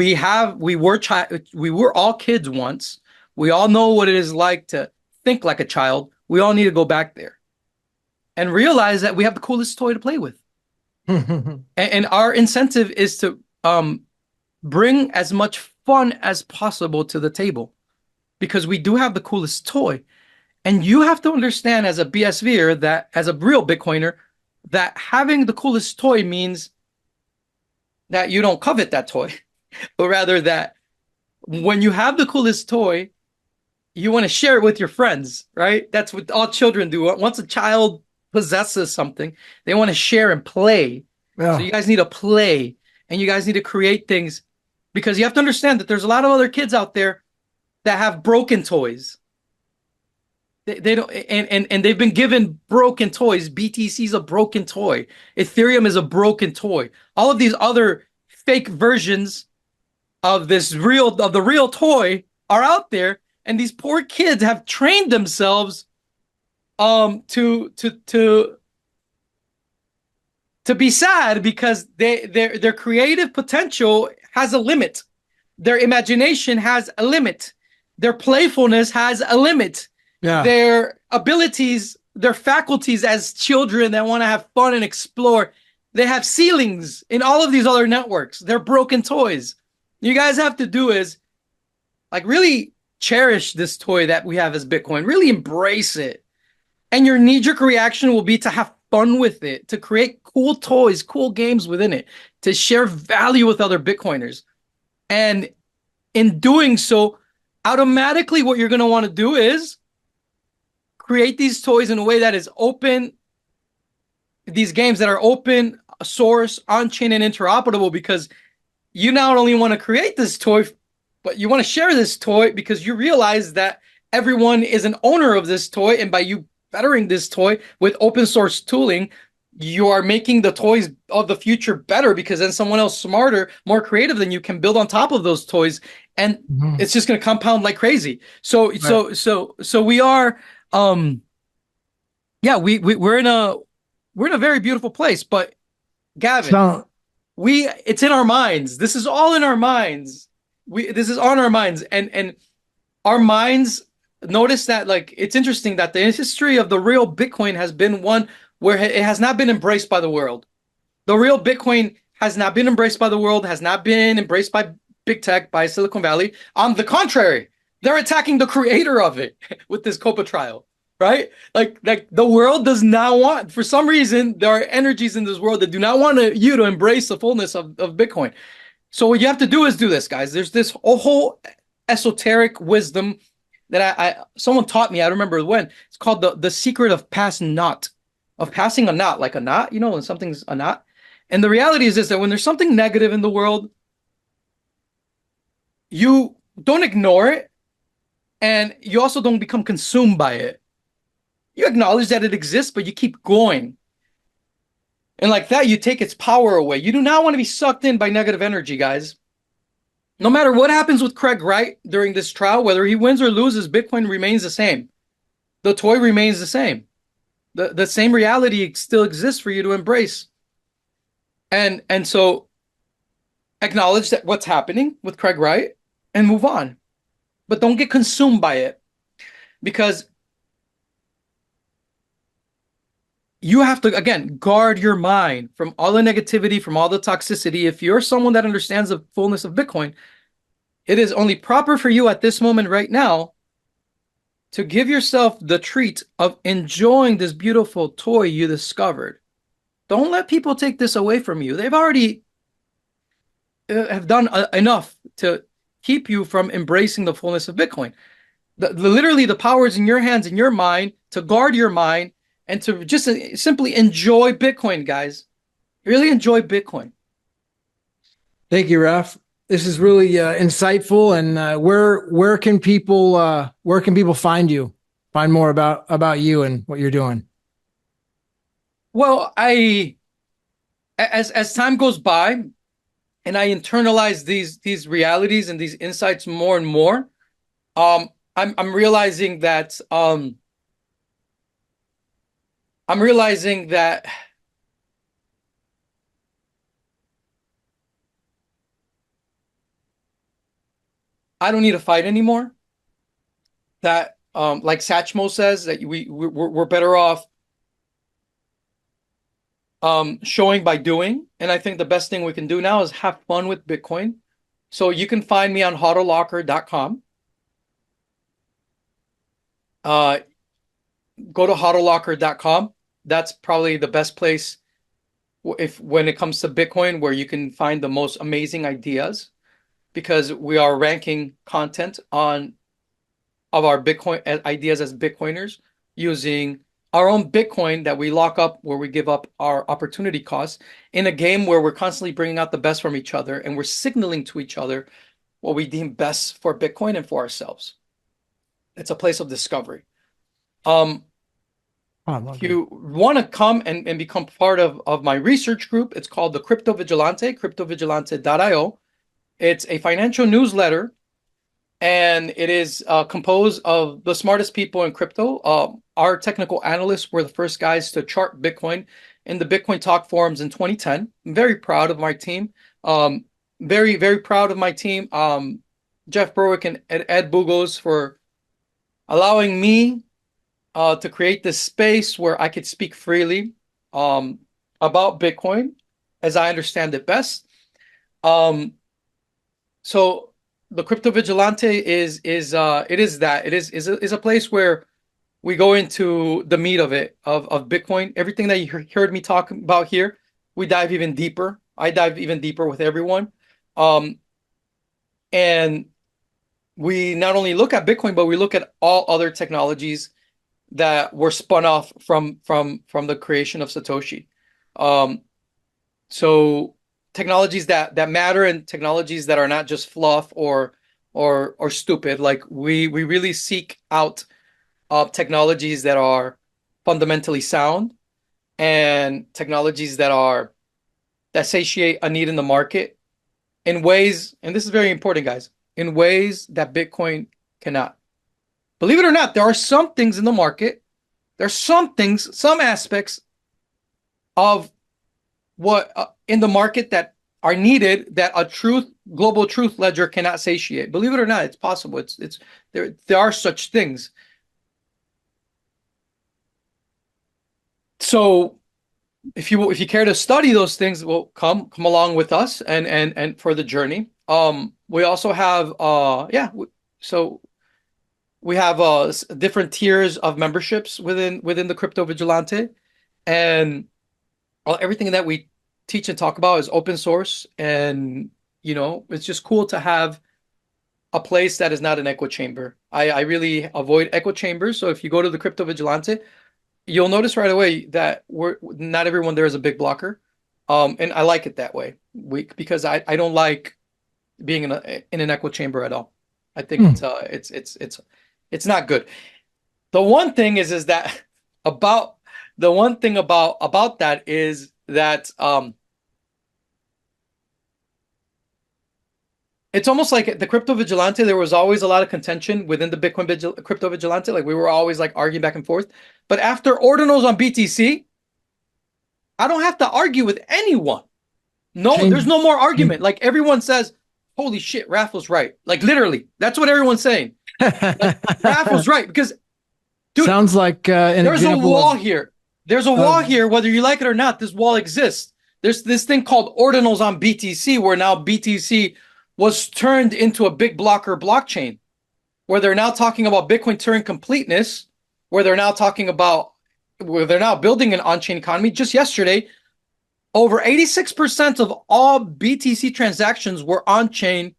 all kids once. We all know what it is like to think like a child. We all need to go back there and realize that we have the coolest toy to play with. and our incentive is to bring as much fun as possible to the table, because we do have the coolest toy. And you have to understand, as a BSVer, that as a real Bitcoiner, that having the coolest toy means that you don't covet that toy, but rather that when you have the coolest toy, you want to share it with your friends, right? That's what all children do. Once a child possesses something, they want to share and play. Yeah. So you guys need to play, and you guys need to create things, because you have to understand that there's a lot of other kids out there that have broken toys. They don't, and they've been given broken toys. BTC is a broken toy. Ethereum is a broken toy. All of these other fake versions of the real toy are out there, and these poor kids have trained themselves to be sad, because their creative potential has a limit. Their imagination has a limit. Their playfulness has a limit. Yeah. Their abilities, their faculties as children that want to have fun and explore, they have ceilings in all of these other networks. They're broken toys. You guys have to do is like really cherish this toy that we have as Bitcoin, really embrace it. And your knee-jerk reaction will be to have fun with it, to create cool toys, cool games within it, to share value with other Bitcoiners. And in doing so, automatically what you're going to want to do is create these toys in a way that is open, these games that are open source, on-chain, and interoperable, because you not only want to create this toy, but you want to share this toy because you realize that everyone is an owner of this toy. And by you bettering this toy with open source tooling, you are making the toys of the future better because then someone else smarter, more creative than you can build on top of those toys. And it's just going to compound like crazy. So we are, yeah, we're in a very beautiful place, but Gavin, it's in our minds. This is all in our minds. This is on our minds, and our minds notice that, like, it's interesting that the history of the real Bitcoin has been one where it has not been embraced by the world. The real Bitcoin has not been embraced by the world, has not been embraced by big tech, by Silicon Valley. On the contrary, they're attacking the creator of it with this COPA trial. Right? Like the world does not want, for some reason, there are energies in this world that do not want you to embrace the fullness of Bitcoin. So what you have to do is do this, guys. There's this whole esoteric wisdom that someone taught me. I don't remember when. It's called the secret of passing a knot, like a knot, when something's a knot. And the reality is this, that when there's something negative in the world, you don't ignore it, and you also don't become consumed by it. You acknowledge that it exists, but you keep going. And like that, you take its power away. You do not want to be sucked in by negative energy, guys. No matter what happens with Craig Wright during this trial, whether he wins or loses, Bitcoin remains the same. The toy remains the same. The same reality still exists for you to embrace. And so acknowledge that what's happening with Craig Wright and move on. But don't get consumed by it, because you have to, again, guard your mind from all the negativity, from all the toxicity. If you're someone that understands the fullness of Bitcoin, it is only proper for you at this moment right now to give yourself the treat of enjoying this beautiful toy you discovered. Don't let people take this away from you. They've already have done enough to keep you from embracing the fullness of Bitcoin. Literally, the power is in your hands, in your mind, to guard your mind, and to just simply enjoy Bitcoin, guys. Really enjoy Bitcoin. Thank you, Raf. This is really insightful. And where can people find you? Find more about you and what you're doing. Well, as time goes by, and I internalize these realities and these insights more and more, I'm realizing that I don't need to fight anymore. That, like Satchmo says, that we're better off showing by doing. And I think the best thing we can do now is have fun with Bitcoin. So you can find me on hodllocker.com. Go to hodllocker.com. That's probably the best place when it comes to Bitcoin, where you can find the most amazing ideas, because we are ranking content of our Bitcoin ideas as Bitcoiners using our own Bitcoin that we lock up, where we give up our opportunity costs in a game where we're constantly bringing out the best from each other, and we're signaling to each other what we deem best for Bitcoin and for ourselves. It's a place of discovery. If you want to come and become part of my research group, it's called the Crypto Vigilante, cryptovigilante.io. It's a financial newsletter, and it is composed of the smartest people in crypto. Our technical analysts were the first guys to chart Bitcoin in the Bitcoin Talk forums in 2010. I'm very proud of my team. Very, very proud of my team. Jeff Berwick and Ed Bugos for allowing me to create this space where I could speak freely about Bitcoin as I understand it best. So the Crypto Vigilante is a place where we go into the meat of it, of Bitcoin. Everything that you heard me talk about here, we dive even deeper. I dive even deeper with everyone. And we not only look at Bitcoin, but we look at all other technologies that were spun off from the creation of Satoshi. So technologies that matter and technologies that are not just fluff or stupid. Like we really seek out technologies that are fundamentally sound and technologies that satiate a need in the market in ways, and this is very important, guys, in ways that Bitcoin cannot. Believe it or not, there are some things in the market, there's some things, some aspects of what in the market that are needed that a global truth ledger cannot satiate. Believe it or not, it's possible. It's there are such things. So if you care to study those things, well, come along with us and for the journey. We also have we have different tiers of memberships within the Crypto Vigilante, and everything that we teach and talk about is open source, and it's just cool to have a place that is not an echo chamber. I really avoid echo chambers. So if you go to the Crypto Vigilante, you'll notice right away that not everyone there is a big blocker, and I like it that way. Because I don't like being in an echo chamber at all. I think it's not good. The one thing is that about that is that it's almost like the Crypto Vigilante, there was always a lot of contention within the Crypto Vigilante. Like we were always like arguing back and forth. But after ordinals on BTC, I don't have to argue with anyone. No, there's no more argument. Like everyone says, holy shit, Rafael's right. Like literally, that's what everyone's saying. Like, Rafael's right. Because, dude, sounds like there's a wall here. There's a wall here, whether you like it or not. This wall exists. There's this thing called ordinals on BTC, where now BTC was turned into a big blocker blockchain, where they're now talking about Bitcoin Turing completeness, where they're now building an on-chain economy. Just yesterday, over 86% of all BTC transactions were on-chain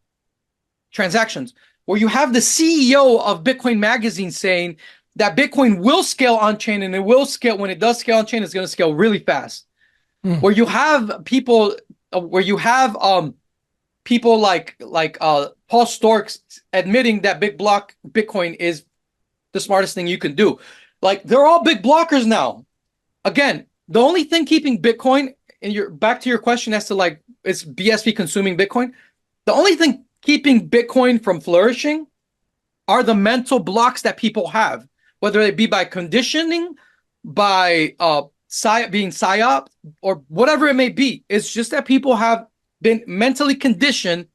transactions, where you have the CEO of Bitcoin Magazine saying that Bitcoin will scale on-chain, and it will scale. When it does scale on-chain, it's going to scale really fast. Where you have people, people like Paul Storks admitting that Bitcoin is the smartest thing you can do. Like they're all big blockers now. Again, the only thing keeping Bitcoin, and back to your question as to like, is BSV consuming Bitcoin? The only thing keeping Bitcoin from flourishing are the mental blocks that people have, whether it be by conditioning, by being psyop, or whatever it may be. It's just that people have been mentally conditioned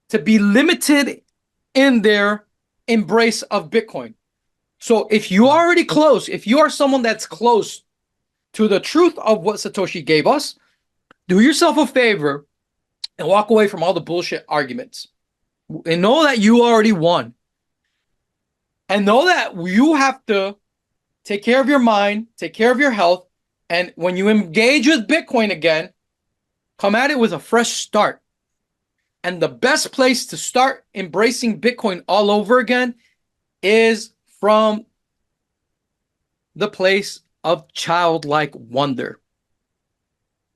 to be limited in their embrace of Bitcoin. So if you are already close, if you are someone that's close to the truth of what Satoshi gave us, do yourself a favor and walk away from all the bullshit arguments. And know that you already won. And know that you have to take care of your mind, take care of your health, and when you engage with Bitcoin again, come at it with a fresh start. And the best place to start embracing Bitcoin all over again is from the place of childlike wonder.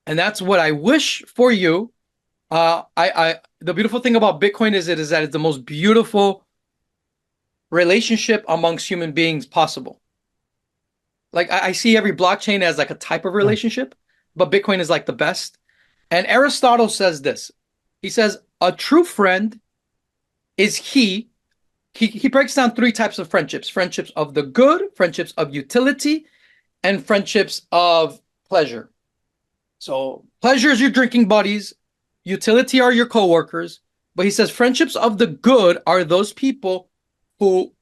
And that's what I wish for you. The beautiful thing about Bitcoin is that it's the most beautiful relationship amongst human beings possible. Like I see every blockchain as like a type of relationship, but Bitcoin is like the best. And Aristotle says this. He says, a true friend is he breaks down three types of friendships: friendships of the good, friendships of utility, and friendships of pleasure. So pleasure is your drinking buddies, utility are your coworkers, but he says friendships of the good are those people who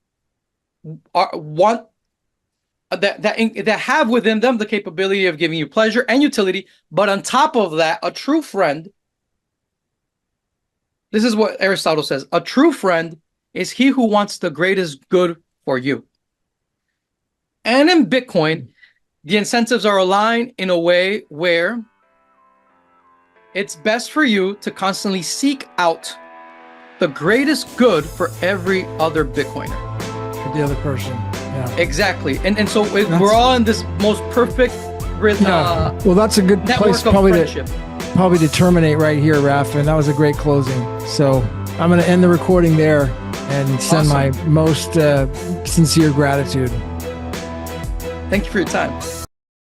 that have within them the capability of giving you pleasure and utility. But on top of that, a true friend, this is what Aristotle says, a true friend is he who wants the greatest good for you. And in Bitcoin, the incentives are aligned in a way where it's best for you to constantly seek out the greatest good for every other Bitcoiner. For the other person. Yeah. Exactly. And so we're all in this most perfect well, that's a good place probably to probably to terminate right here, Raf, and that was a great closing. So I'm going to end the recording there and send my most sincere gratitude. Thank you for your time.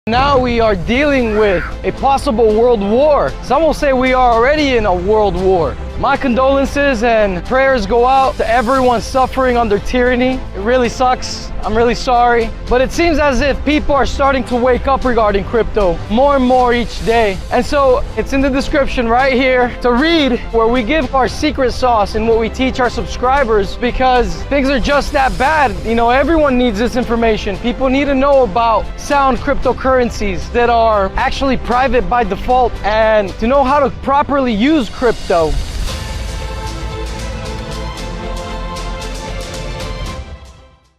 Now we are dealing with a possible world war. Some will say we are already in a world war. My condolences and prayers go out to everyone suffering under tyranny. It really sucks. I'm really sorry. But it seems as if people are starting to wake up regarding crypto more and more each day. And so it's in the description right here to read, where we give our secret sauce and what we teach our subscribers, because things are just that bad. You know, everyone needs this information. People need to know about sound cryptocurrencies that are actually private by default, and to know how to properly use crypto.